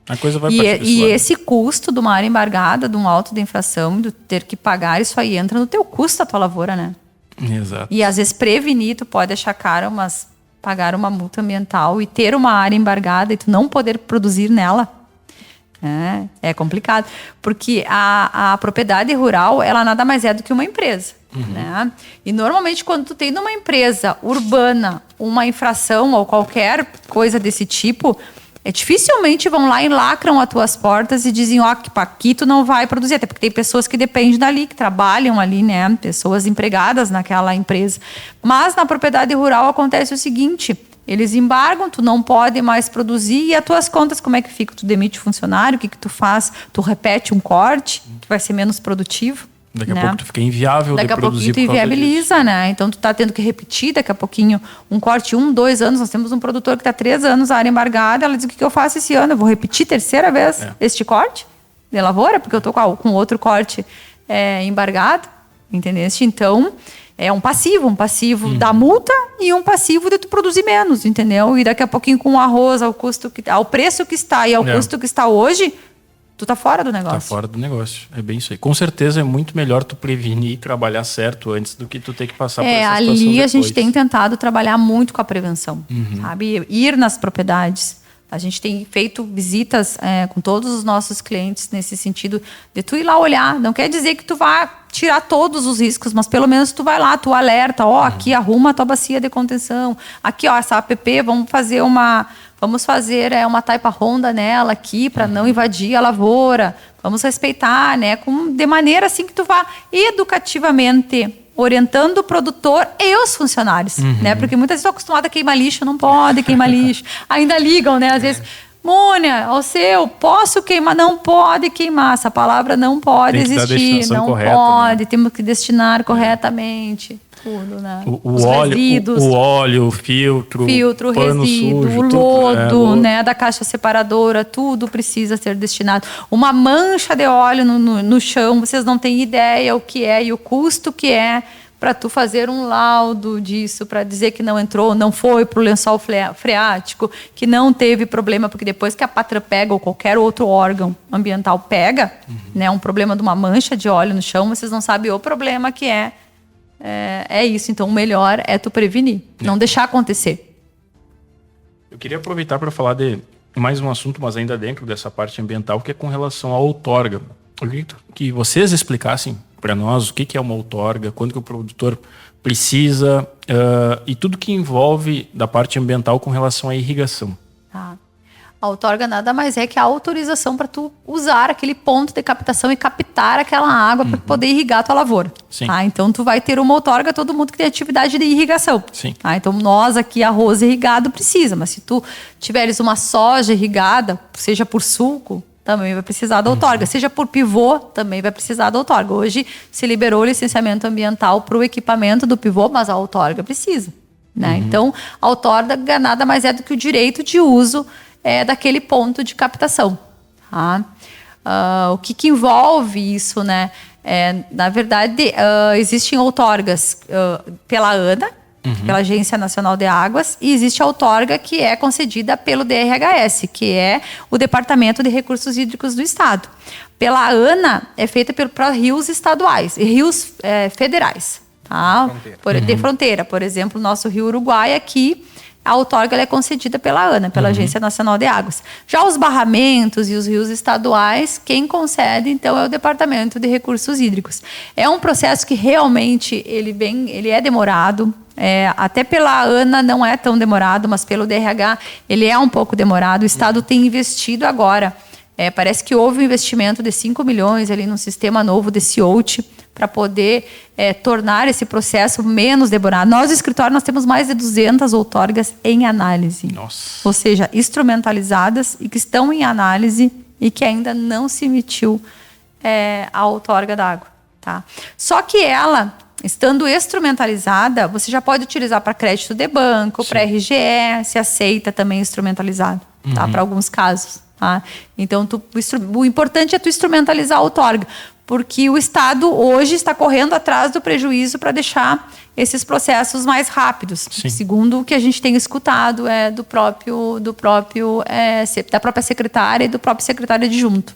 S1: A coisa vai
S2: e esse custo de uma área embargada, de um auto de infração, de ter que pagar, isso aí entra no teu custo da tua lavoura, né?
S1: Exato.
S2: E às vezes prevenir, tu pode achar caro, mas pagar uma multa ambiental e ter uma área embargada e tu não poder produzir nela, é complicado. Porque a propriedade rural, ela nada mais é do que uma empresa. Né? E normalmente quando tu tem numa empresa urbana uma infração ou qualquer coisa desse tipo, dificilmente vão lá e lacram as tuas portas e dizem, aqui tu não vai produzir, até porque tem pessoas que dependem dali, que trabalham ali, né? Pessoas empregadas naquela empresa. Mas na propriedade rural acontece o seguinte, eles embargam, tu não pode mais produzir, e as tuas contas como é que fica? Tu demite o funcionário, o que tu faz? Tu repete um corte, que vai ser menos produtivo.
S1: Daqui a pouco tu fica inviável de produzir.
S2: Daqui a pouquinho tu inviabiliza, né? Então tu tá tendo que repetir daqui a pouquinho um corte 1, 2 anos. Nós temos um produtor que tá 3 anos na área embargada. Ela diz, o que eu faço esse ano? Eu vou repetir terceira vez este corte de lavoura, porque eu tô com outro corte embargado, entendeste? Então é um passivo da multa e um passivo de tu produzir menos, entendeu? E daqui a pouquinho com o arroz ao preço que está e ao custo que está hoje, tu tá fora do negócio.
S1: Tá fora do negócio. É bem isso aí. Com certeza é muito melhor tu prevenir e trabalhar certo antes do que tu ter que passar por essa situação
S2: ali
S1: depois.
S2: A gente tem tentado trabalhar muito com a prevenção, sabe? Ir nas propriedades. A gente tem feito visitas com todos os nossos clientes nesse sentido de tu ir lá olhar. Não quer dizer que tu vá tirar todos os riscos, mas pelo menos tu vai lá, tu alerta, aqui arruma a tua bacia de contenção. Aqui, essa APP, vamos fazer uma taipa ronda nela aqui para não invadir a lavoura. Vamos respeitar, né? De maneira assim que tu vá educativamente orientando o produtor e os funcionários, né? Porque muitas vezes estão acostumados a queimar lixo, não pode queimar lixo. Ainda ligam, né? Às vezes, Mônia, posso queimar? Não pode queimar. Essa palavra não pode existir. Não
S1: correta,
S2: pode.
S1: né?
S2: Temos que destinar corretamente. Tudo, né?
S1: O óleo, o filtro, pano
S2: resíduo,
S1: sujo,
S2: o lodo, né, da caixa separadora, tudo precisa ser destinado. Uma mancha de óleo no chão, vocês não têm ideia o que é e o custo que é para tu fazer um laudo disso, para dizer que não entrou, não foi para o lençol freático, que não teve problema, porque depois que a pátria pega ou qualquer outro órgão ambiental pega, né, um problema de uma mancha de óleo no chão, vocês não sabem o problema que é. É isso, então o melhor é tu prevenir, não deixar acontecer.
S1: Eu queria aproveitar para falar de mais um assunto, mas ainda dentro dessa parte ambiental, que é com relação à outorga. Eu queria que vocês explicassem para nós o que é uma outorga, quando que o produtor precisa e tudo que envolve da parte ambiental com relação à irrigação.
S2: Tá. A outorga nada mais é que a autorização para tu usar aquele ponto de captação e captar aquela água para poder irrigar a tua lavoura.
S1: Sim.
S2: Tá? Então, tu vai ter uma outorga, todo mundo que tem atividade de irrigação.
S1: Sim.
S2: Tá? Então, nós aqui, arroz irrigado, precisa. Mas se tu tiveres uma soja irrigada, seja por sulco, também vai precisar da outorga. Seja por pivô, também vai precisar da outorga. Hoje, se liberou o licenciamento ambiental para o equipamento do pivô, mas a outorga precisa. Né? Então, a outorga nada mais é do que o direito de uso daquele ponto de captação. Tá? O que envolve isso, né? Na verdade, existem outorgas pela ANA, pela Agência Nacional de Águas, e existe a outorga que é concedida pelo DRHS, que é o Departamento de Recursos Hídricos do Estado. Pela ANA, é feita para rios estaduais e rios federais. Tá? De fronteira. Por exemplo, o nosso Rio Uruguai aqui, a outorga ela é concedida pela ANA, pela Agência Nacional de Águas. Já os barramentos e os rios estaduais, quem concede, então, é o Departamento de Recursos Hídricos. É um processo que realmente ele é demorado. Até pela ANA não é tão demorado, mas pelo DRH ele é um pouco demorado. O Estado tem investido agora. Parece que houve um investimento de 5 milhões ali num sistema novo de CIOT para poder tornar esse processo menos demorado. Nós, no escritório, nós temos mais de 200 outorgas em análise.
S1: Nossa.
S2: Ou seja, instrumentalizadas e que estão em análise e que ainda não se emitiu a outorga d'água. Tá? Só que ela, estando instrumentalizada, você já pode utilizar para crédito de banco, para RGE, se aceita também instrumentalizado, tá? Para alguns casos. Tá? Então, o importante é tu instrumentalizar a outorga, porque o Estado hoje está correndo atrás do prejuízo para deixar esses processos mais rápidos.
S1: Sim.
S2: Segundo o que a gente tem escutado da própria secretária e do próprio secretário adjunto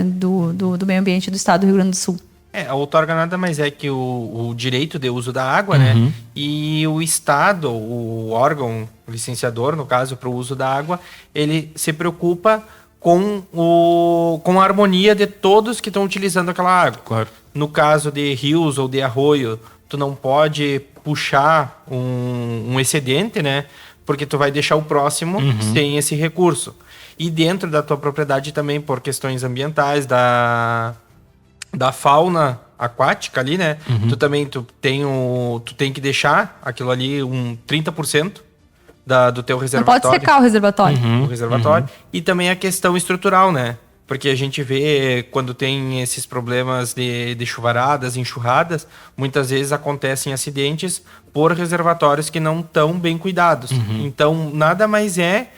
S2: do Meio Ambiente do Estado do Rio Grande do Sul.
S3: A outorga nada mais é que o direito de uso da água, né? E o Estado, o órgão licenciador, no caso, para o uso da água, ele se preocupa com a harmonia de todos que estão utilizando aquela água.
S1: Claro.
S3: No caso de rios ou de arroio, tu não pode puxar um excedente, né? Porque tu vai deixar o próximo sem esse recurso. E dentro da tua propriedade também, por questões ambientais, da fauna aquática ali, né? Tu tem que deixar aquilo ali 30% do teu reservatório.
S2: Não pode secar o reservatório.
S3: O reservatório. E também a questão estrutural, né? Porque a gente vê quando tem esses problemas de chuvaradas, enxurradas, muitas vezes acontecem acidentes por reservatórios que não estão bem cuidados. Então, nada mais é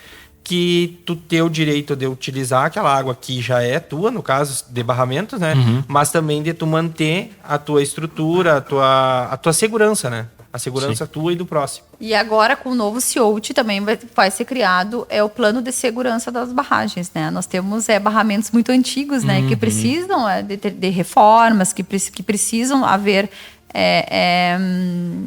S3: que tu ter o direito de utilizar aquela água que já é tua, no caso de barramentos, né? Mas também de tu manter a tua estrutura, a tua segurança, né? A segurança tua e do próximo.
S2: E agora, com o novo CIOT, também vai ser criado o plano de segurança das barragens, né? Nós temos barramentos muito antigos, né? Que precisam de reformas, que precisam haver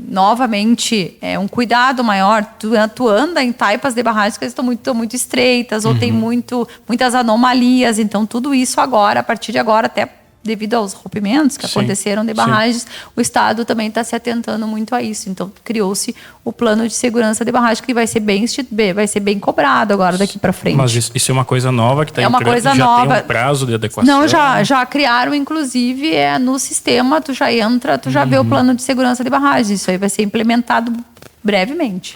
S2: novamente um cuidado maior. Tu anda em taipas de barragens que estão muito estreitas ou tem muitas anomalias. Então, tudo isso agora, a partir de agora, até devido aos rompimentos que aconteceram de barragens, o Estado também está se atentando muito a isso. Então, criou-se o plano de segurança de barragem, que vai ser bem cobrado agora daqui para frente.
S1: Mas isso é uma coisa nova que está
S2: uma coisa nova.
S1: Tem um prazo de adequação?
S2: Não, já criaram, inclusive, no sistema, tu já entra, tu já vê o plano de segurança de barragem. Isso aí vai ser implementado brevemente.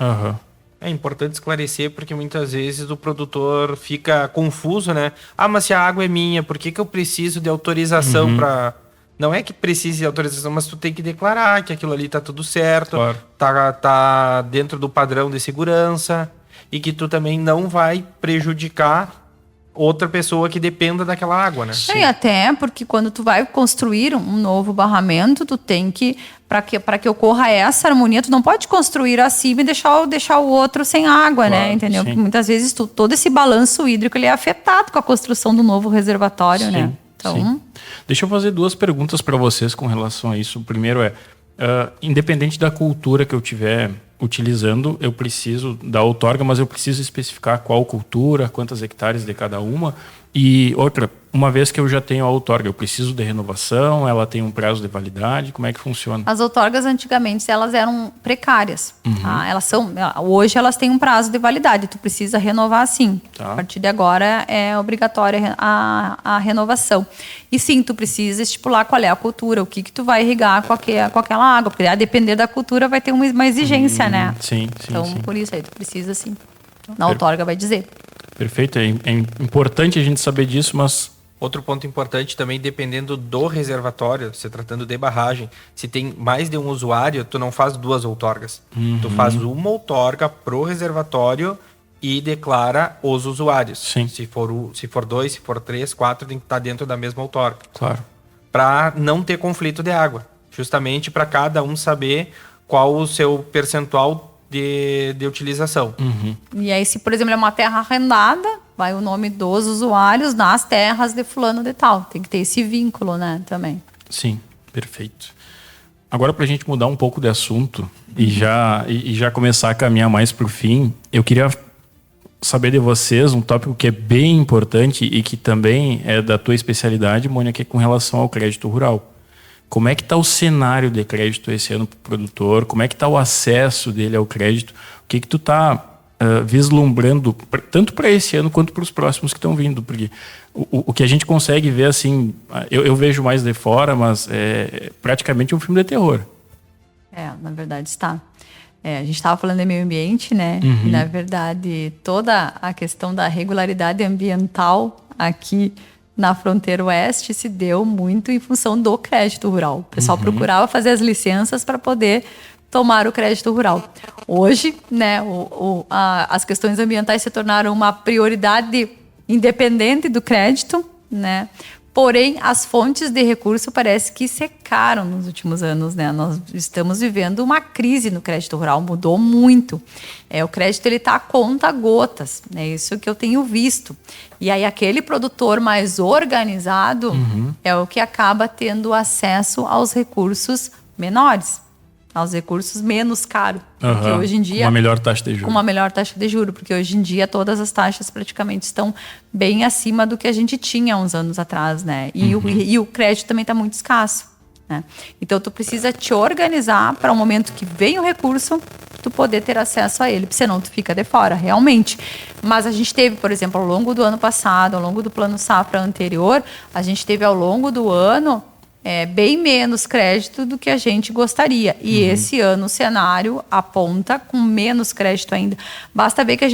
S3: É importante esclarecer, porque muitas vezes o produtor fica confuso, né? Mas se a água é minha, por que eu preciso de autorização para... Não é que precise de autorização, mas tu tem que declarar que aquilo ali tá tudo certo, tá dentro do padrão de segurança, e que tu também não vai prejudicar outra pessoa que dependa daquela água, né?
S2: Até porque quando tu vai construir um novo barramento, tu tem que, para que ocorra essa harmonia, tu não pode construir acima e deixar o outro sem água, né? Entendeu? Porque muitas vezes todo esse balanço hídrico ele é afetado com a construção do novo reservatório, né? Então,
S1: deixa eu fazer 2 perguntas para vocês com relação a isso. O primeiro independente da cultura que eu tiver utilizando, eu preciso da outorga, mas eu preciso especificar qual cultura, quantos hectares de cada uma. E outra, uma vez que eu já tenho a outorga, eu preciso de renovação, ela tem um prazo de validade, como é que funciona?
S2: As outorgas antigamente elas eram precárias. Tá? Hoje elas têm um prazo de validade, tu precisa renovar sim.
S1: Tá.
S2: A partir de agora é obrigatória a renovação. E sim, tu precisa estipular qual é a cultura, o que tu vai irrigar com aquela água, porque a depender da cultura vai ter uma exigência, né?
S1: Sim.
S2: Por isso aí tu precisa sim. Na outorga vai dizer.
S1: Perfeito, é importante a gente saber disso, mas...
S3: Outro ponto importante também, dependendo do reservatório, se tratando de barragem, se tem mais de um usuário, tu não faz 2 outorgas. Tu faz uma outorga pro reservatório e declara os usuários.
S1: Sim.
S3: Se for 2, se for 3, 4, tem que estar dentro da mesma outorga.
S1: Claro.
S3: Para não ter conflito de água. Justamente para cada um saber qual o seu percentual de utilização.
S2: E aí, se, por exemplo, é uma terra arrendada, vai o nome dos usuários nas terras de fulano de tal. Tem que ter esse vínculo, né, também.
S1: Sim, perfeito. Agora, para a gente mudar um pouco de assunto e já começar a caminhar mais para o fim, eu queria saber de vocês um tópico que é bem importante e que também é da tua especialidade, Mônica, que é com relação ao crédito rural. Como é que está o cenário de crédito esse ano para o produtor? Como é que está o acesso dele ao crédito? O que tu está vislumbrando, tanto para esse ano quanto para os próximos que estão vindo? Porque o que a gente consegue ver, assim, eu vejo mais de fora, mas é praticamente um filme de terror.
S2: Na verdade está. A gente estava falando de meio ambiente, né? E, na verdade, toda a questão da regularidade ambiental aqui na fronteira oeste se deu muito em função do crédito rural. O pessoal procurava fazer as licenças para poder tomar o crédito rural. Hoje, né, as questões ambientais se tornaram uma prioridade independente do crédito, né? Porém, as fontes de recurso parece que secaram nos últimos anos, né? Nós estamos vivendo uma crise no crédito rural, mudou muito. O crédito ele está a conta gotas, né? Isso que eu tenho visto. E aí aquele produtor mais organizado é o que acaba tendo acesso aos recursos menores, aos recursos menos caros. Porque hoje em dia,
S1: com uma melhor taxa de juros.
S2: Com uma melhor taxa de juros, porque hoje em dia todas as taxas praticamente estão bem acima do que a gente tinha uns anos atrás, né? E o crédito também está muito escasso, né? Então tu precisa te organizar para o momento que vem o recurso, tu poder ter acesso a ele, porque senão tu fica de fora, realmente. Mas a gente teve, por exemplo, ao longo do ano passado, ao longo do Plano Safra anterior, a gente teve ao longo do ano bem menos crédito do que a gente gostaria. E esse ano o cenário aponta com menos crédito ainda. Basta ver que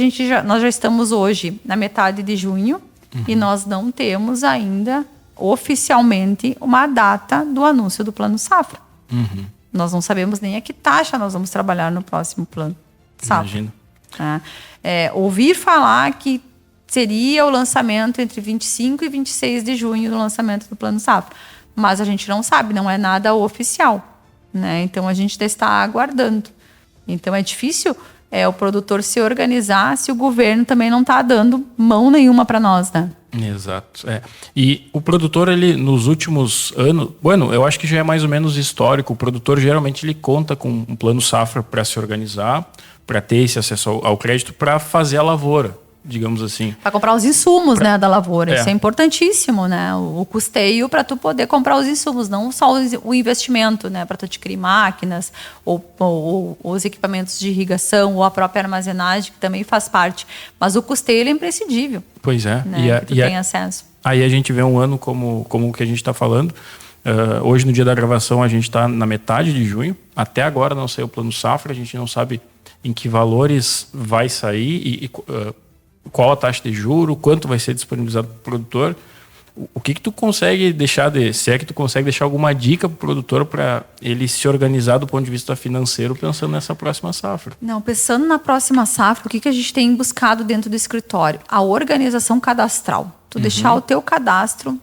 S2: nós já estamos hoje na metade de junho e nós não temos ainda oficialmente uma data do anúncio do Plano Safra. Nós não sabemos nem a que taxa nós vamos trabalhar no próximo Plano Safra.
S1: Imagino.
S2: Ouvir falar que seria o lançamento entre 25 e 26 de junho do lançamento do Plano Safra. Mas a gente não sabe, não é nada oficial, né? Então a gente está aguardando. Então é difícil o produtor se organizar se o governo também não está dando mão nenhuma para nós, né?
S1: Exato. E o produtor, ele nos últimos anos, eu acho que já é mais ou menos histórico, o produtor geralmente ele conta com um plano safra para se organizar, para ter esse acesso ao crédito, para fazer a lavoura, digamos assim.
S2: Para comprar os insumos, né, da lavoura. Isso é importantíssimo, né? O custeio para tu poder comprar os insumos, não só o investimento, né, para tu adquirir máquinas ou os equipamentos de irrigação ou a própria armazenagem, que também faz parte. Mas o custeio ele é imprescindível.
S1: Pois é.
S2: Né, que tu tem acesso.
S1: Aí a gente vê um ano como o que a gente está falando. Hoje, no dia da gravação, a gente está na metade de junho. Até agora não saiu o Plano Safra, a gente não sabe em que valores vai sair e qual a taxa de juro, quanto vai ser disponibilizado para o produtor. O que tu consegue deixar se é que tu consegue deixar alguma dica para o produtor para ele se organizar do ponto de vista financeiro pensando nessa próxima safra?
S2: Não, pensando na próxima safra, o que a gente tem buscado dentro do escritório? A organização cadastral. Tu deixar o teu cadastro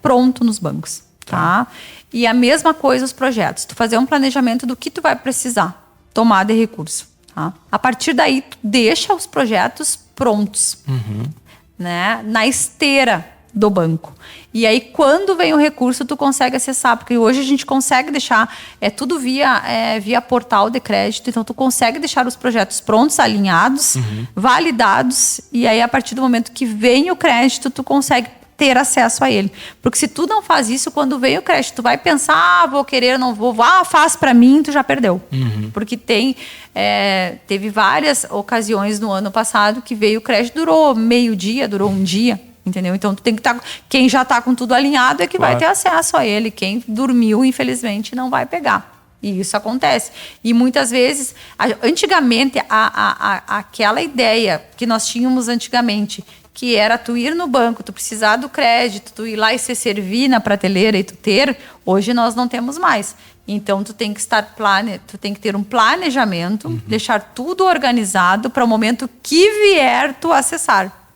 S2: pronto nos bancos, tá? E a mesma coisa os projetos. Tu fazer um planejamento do que tu vai precisar tomar de recurso. Tá? A partir daí, tu deixa os projetos prontos, né? Na esteira do banco. E aí, quando vem o recurso, tu consegue acessar, porque hoje a gente consegue deixar tudo via portal de crédito, então tu consegue deixar os projetos prontos, alinhados, validados, e aí a partir do momento que vem o crédito, tu consegue ter acesso a ele. Porque se tu não faz isso, quando vem o crédito, tu vai pensar, vou querer, não vou, faz para mim, tu já perdeu. Porque teve várias ocasiões no ano passado que veio o crédito, durou meio dia, durou um dia, entendeu? Então tu tem que estar, quem já está com tudo alinhado é que vai ter acesso a ele, quem dormiu, infelizmente, não vai pegar. E isso acontece. E muitas vezes, antigamente, aquela ideia que nós tínhamos antigamente, que era tu ir no banco, tu precisar do crédito, tu ir lá e se servir na prateleira e tu ter, hoje nós não temos mais. Então, tu tem que tu tem que ter um planejamento, deixar tudo organizado para o momento que vier tu acessar.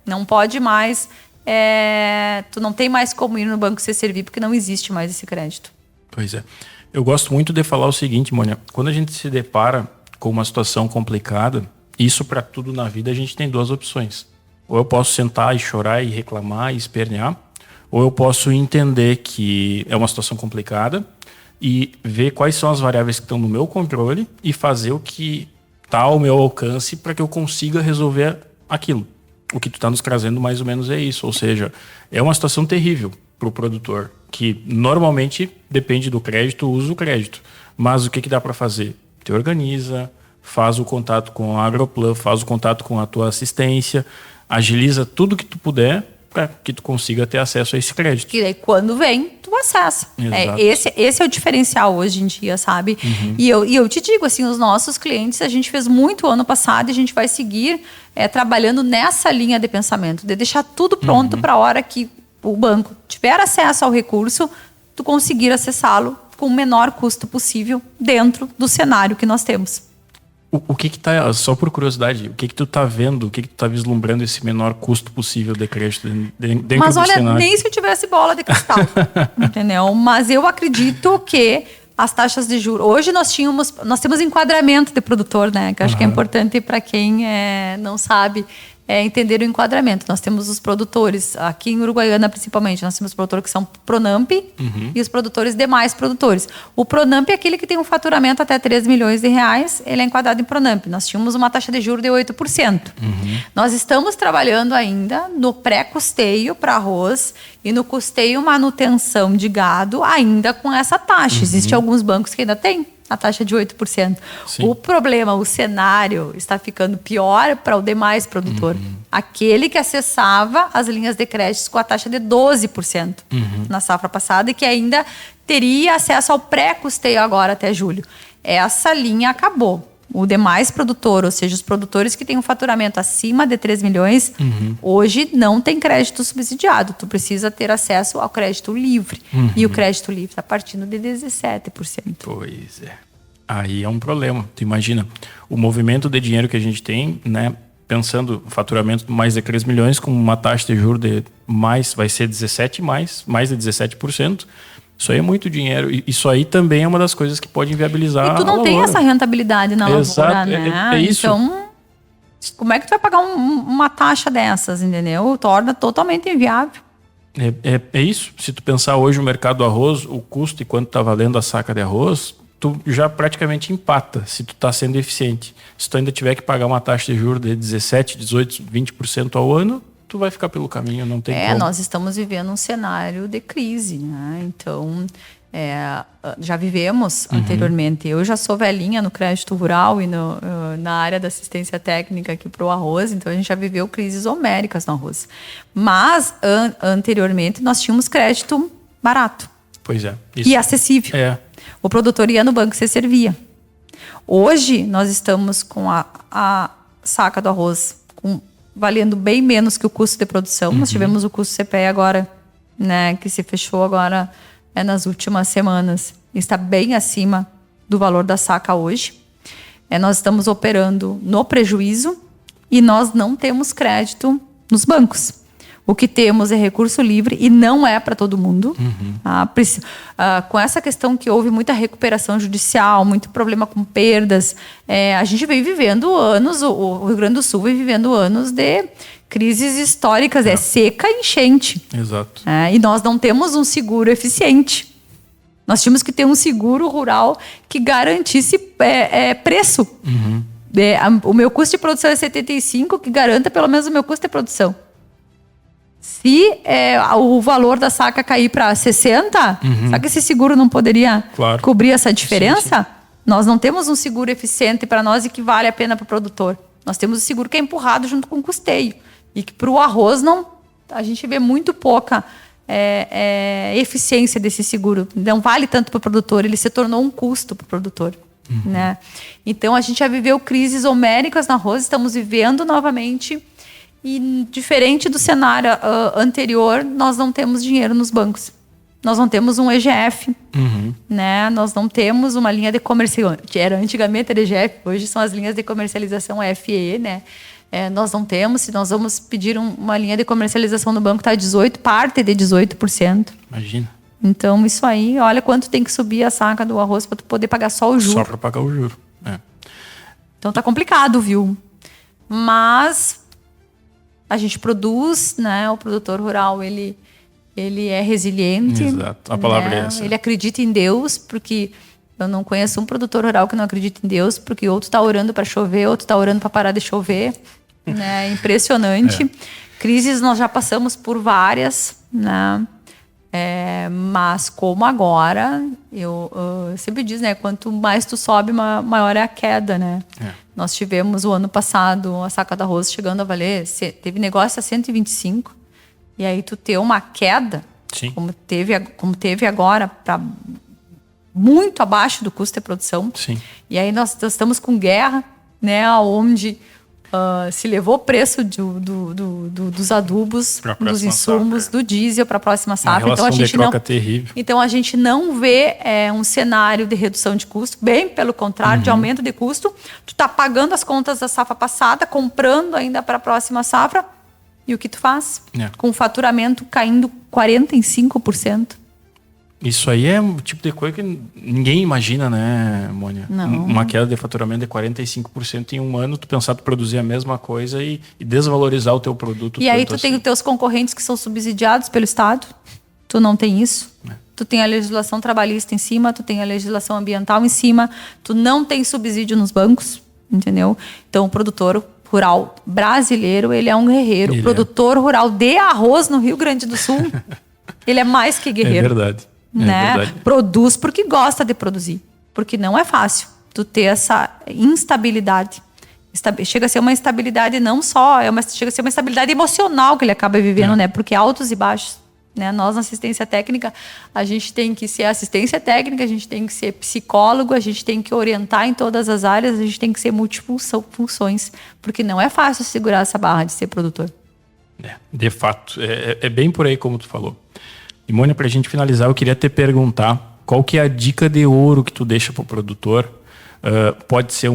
S2: Não pode mais, tu não tem mais como ir no banco se servir, porque não existe mais esse crédito.
S1: Pois é. Eu gosto muito de falar o seguinte, Mônica, quando a gente se depara com uma situação complicada, isso para tudo na vida a gente tem duas opções. Ou eu posso sentar e chorar e reclamar e espernear, ou eu posso entender que é uma situação complicada e ver quais são as variáveis que estão no meu controle e fazer o que está ao meu alcance para que eu consiga resolver aquilo. O que tu está nos trazendo mais ou menos é isso. Ou seja, é uma situação terrível para o produtor, que normalmente depende do crédito, usa o crédito. Mas o que dá para fazer? Te organiza, faz o contato com a Agroplan, faz o contato com a tua assistência, agiliza tudo que tu puder para que tu consiga ter acesso a esse crédito.
S2: E daí, quando vem, tu acessa. Esse é o diferencial hoje em dia, sabe? E eu te digo, assim, os nossos clientes, a gente fez muito ano passado e a gente vai seguir trabalhando nessa linha de pensamento, de deixar tudo pronto para a hora que o banco tiver acesso ao recurso, tu conseguir acessá-lo com o menor custo possível dentro do cenário que nós temos.
S1: O que tá, só por curiosidade, o que tu tá vendo, o que tu tá vislumbrando esse menor custo possível de crédito dentro
S2: Mas
S1: do
S2: olha,
S1: cenário?
S2: nem se eu tivesse bola de cristal, entendeu? Mas eu acredito que as taxas de juros... Hoje nós temos enquadramento de produtor, né? Que eu acho que é importante para quem não sabe entender o enquadramento. Nós temos os produtores, aqui em Uruguaiana principalmente, nós temos produtores que são Pronamp e os produtores demais produtores. O Pronamp é aquele que tem um faturamento até 3 milhões de reais, ele é enquadrado em Pronamp. Nós tínhamos uma taxa de juros de 8%. Nós estamos trabalhando ainda no pré-custeio para arroz e no custeio manutenção de gado ainda com essa taxa. Existem alguns bancos que ainda têm a taxa de 8%.
S1: Sim.
S2: O problema, o cenário está ficando pior para o demais produtor. Aquele que acessava as linhas de créditos com a taxa de 12% na safra passada e que ainda teria acesso ao pré-custeio agora até julho. Essa linha acabou. O demais produtor, ou seja, os produtores que têm um faturamento acima de 3 milhões, hoje não tem crédito subsidiado. Tu precisa ter acesso ao crédito livre. E o crédito livre está partindo de 17%.
S1: Pois é. Aí é um problema. Tu imagina, o movimento de dinheiro que a gente tem, né? Pensando faturamento mais de 3 milhões com uma taxa de juros de mais, vai ser 17 mais de 17%. Isso aí é muito dinheiro. E isso aí também é uma das coisas que pode inviabilizar.
S2: E tu não tem essa rentabilidade na lavoura, né?
S1: É isso.
S2: Então, como é que tu vai pagar uma taxa dessas, entendeu? Torna totalmente inviável.
S1: É isso. Se tu pensar hoje o mercado do arroz, o custo e quanto está valendo a saca de arroz, tu já praticamente empata se tu está sendo eficiente. Se tu ainda tiver que pagar uma taxa de juros de 17, 18, 20% ao ano, tu vai ficar pelo caminho, não tem como.
S2: Nós estamos vivendo um cenário de crise, né? Então, já vivemos anteriormente. Eu já sou velhinha no crédito rural e na área da assistência técnica aqui para o arroz, então a gente já viveu crises homéricas no arroz. Mas, anteriormente, nós tínhamos crédito barato.
S1: Pois é.
S2: E acessível. O produtor ia no banco e se servia. Hoje, nós estamos com a saca do arroz valendo bem menos que o custo de produção. Nós tivemos o custo CPE agora, né, que se fechou agora nas últimas semanas. Está bem acima do valor da saca hoje. Nós estamos operando no prejuízo e nós não temos crédito nos bancos. O que temos é recurso livre e não é para todo mundo. Com essa questão que houve muita recuperação judicial, muito problema com perdas, a gente vem vivendo anos, o Rio Grande do Sul vem vivendo anos de crises históricas, seca e enchente.
S1: Exato.
S2: E nós não temos um seguro eficiente. Nós tínhamos que ter um seguro rural que garantisse preço. O meu custo de produção é 75, que garanta pelo menos o meu custo de produção. Se o valor da saca cair para 60, será que esse seguro não poderia cobrir essa diferença? Sim. Nós não temos um seguro eficiente para nós e que vale a pena para o produtor. Nós temos o seguro que é empurrado junto com o custeio. E que para o arroz a gente vê muito pouca eficiência desse seguro. Não vale tanto para o produtor, ele se tornou um custo para o produtor. Né? Então a gente já viveu crises homéricas no arroz, estamos vivendo novamente. E diferente do cenário anterior, nós não temos dinheiro nos bancos. Nós não temos um EGF, né? Nós não temos uma linha de comercialização. Antigamente era EGF, hoje são as linhas de comercialização FEE, né? Nós não temos. Se nós vamos pedir uma linha de comercialização no banco, está 18%, parte de 18%.
S1: Imagina.
S2: Então, isso aí, olha quanto tem que subir a saca do arroz para tu poder pagar só o juro.
S1: Só para pagar o juro.
S2: Então, tá complicado, viu? Mas a gente produz, né? O produtor rural, ele é resiliente.
S1: Exato, a palavra é essa.
S2: Ele acredita em Deus, porque eu não conheço um produtor rural que não acredita em Deus, porque outro está orando para chover, outro está orando para parar de chover. Né? É impressionante. Crises nós já passamos por várias, né? Mas como agora, eu sempre diz, né? Quanto mais tu sobe, maior é a queda, né? Nós tivemos o ano passado a saca de arroz chegando a valer, teve negócio a 125. E aí tu ter uma queda, como teve agora, para muito abaixo do custo de produção.
S1: Sim.
S2: E aí nós estamos com guerra, né? Onde se levou o preço dos adubos, dos insumos, do diesel para a próxima safra.
S1: Então a gente terrível.
S2: Então a gente não vê um cenário de redução de custo, bem pelo contrário, de aumento de custo. Tu tá pagando as contas da safra passada, comprando ainda para a próxima safra. E o que tu faz? Com o faturamento caindo 45%.
S1: Isso aí é um tipo de coisa que ninguém imagina, né, Mônia?
S2: Não.
S1: Uma queda de faturamento de 45% em um ano, tu pensar tu produzir a mesma coisa e desvalorizar o teu produto.
S2: E aí tu tem os teus concorrentes que são subsidiados pelo Estado. Tu não tem isso. Tu tem a legislação trabalhista em cima, tu tem a legislação ambiental em cima, tu não tem subsídio nos bancos, entendeu? Então o produtor rural brasileiro, ele é um guerreiro. O produtor rural de arroz no Rio Grande do Sul, ele é mais que guerreiro.
S1: É verdade.
S2: Né?
S1: Verdade.
S2: Produz porque gosta de produzir. Porque não é fácil tu ter essa instabilidade. Chega a ser uma instabilidade não só, chega a ser uma instabilidade emocional que ele acaba vivendo, né? Porque altos e baixos. Né? Nós, na assistência técnica, a gente tem que ser assistência técnica, a gente tem que ser psicólogo, a gente tem que orientar em todas as áreas, a gente tem que ser multifunções, porque não é fácil segurar essa barra de ser produtor.
S1: De fato, é bem por aí como tu falou. E Mônia, para a gente finalizar, eu queria te perguntar qual que é a dica de ouro que tu deixa para o produtor. Pode ser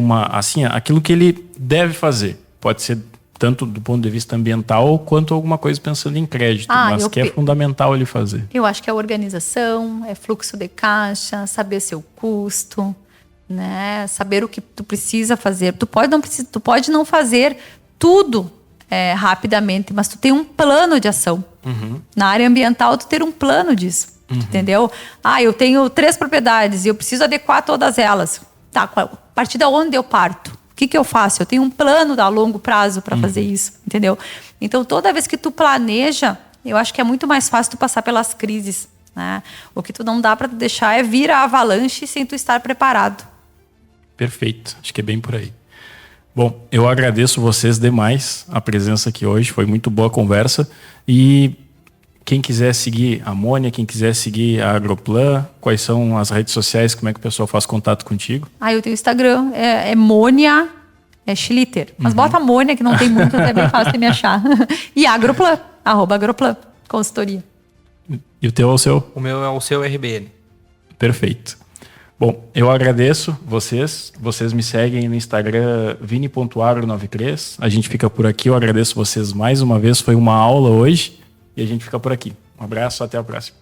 S1: aquilo que ele deve fazer, pode ser tanto do ponto de vista ambiental, quanto alguma coisa pensando em crédito, mas que é fundamental ele fazer.
S2: Eu acho que é organização, é fluxo de caixa, saber seu custo, né? Saber o que tu precisa fazer. Tu pode não fazer tudo rapidamente, mas tu tem um plano de ação. Na área ambiental, tu ter um plano disso, entendeu? Eu tenho 3 propriedades e eu preciso adequar todas elas. Tá, a partir de onde eu parto? O que eu faço? Eu tenho um plano a longo prazo para fazer isso, entendeu? Então, toda vez que tu planeja, eu acho que é muito mais fácil tu passar pelas crises, né? O que tu não dá para deixar é vir a avalanche sem tu estar preparado.
S1: Perfeito. Acho que é bem por aí. Bom, eu agradeço vocês demais a presença aqui hoje. Foi muito boa a conversa. E quem quiser seguir a Mônia, quem quiser seguir a Agroplan, quais são as redes sociais, como é que o pessoal faz contato contigo?
S2: Eu tenho Instagram, é Mônia Schlitter. Mas bota Mônia, que não tem muito, é bem fácil de me achar. E Agroplan, @Agroplan, consultoria.
S1: E o teu é o seu?
S3: O meu é o seu RBN.
S1: Perfeito. Bom, eu agradeço vocês. Vocês me seguem no Instagram vini.agro93. A gente fica por aqui. Eu agradeço vocês mais uma vez. Foi uma aula hoje. E a gente fica por aqui. Um abraço, até a próxima.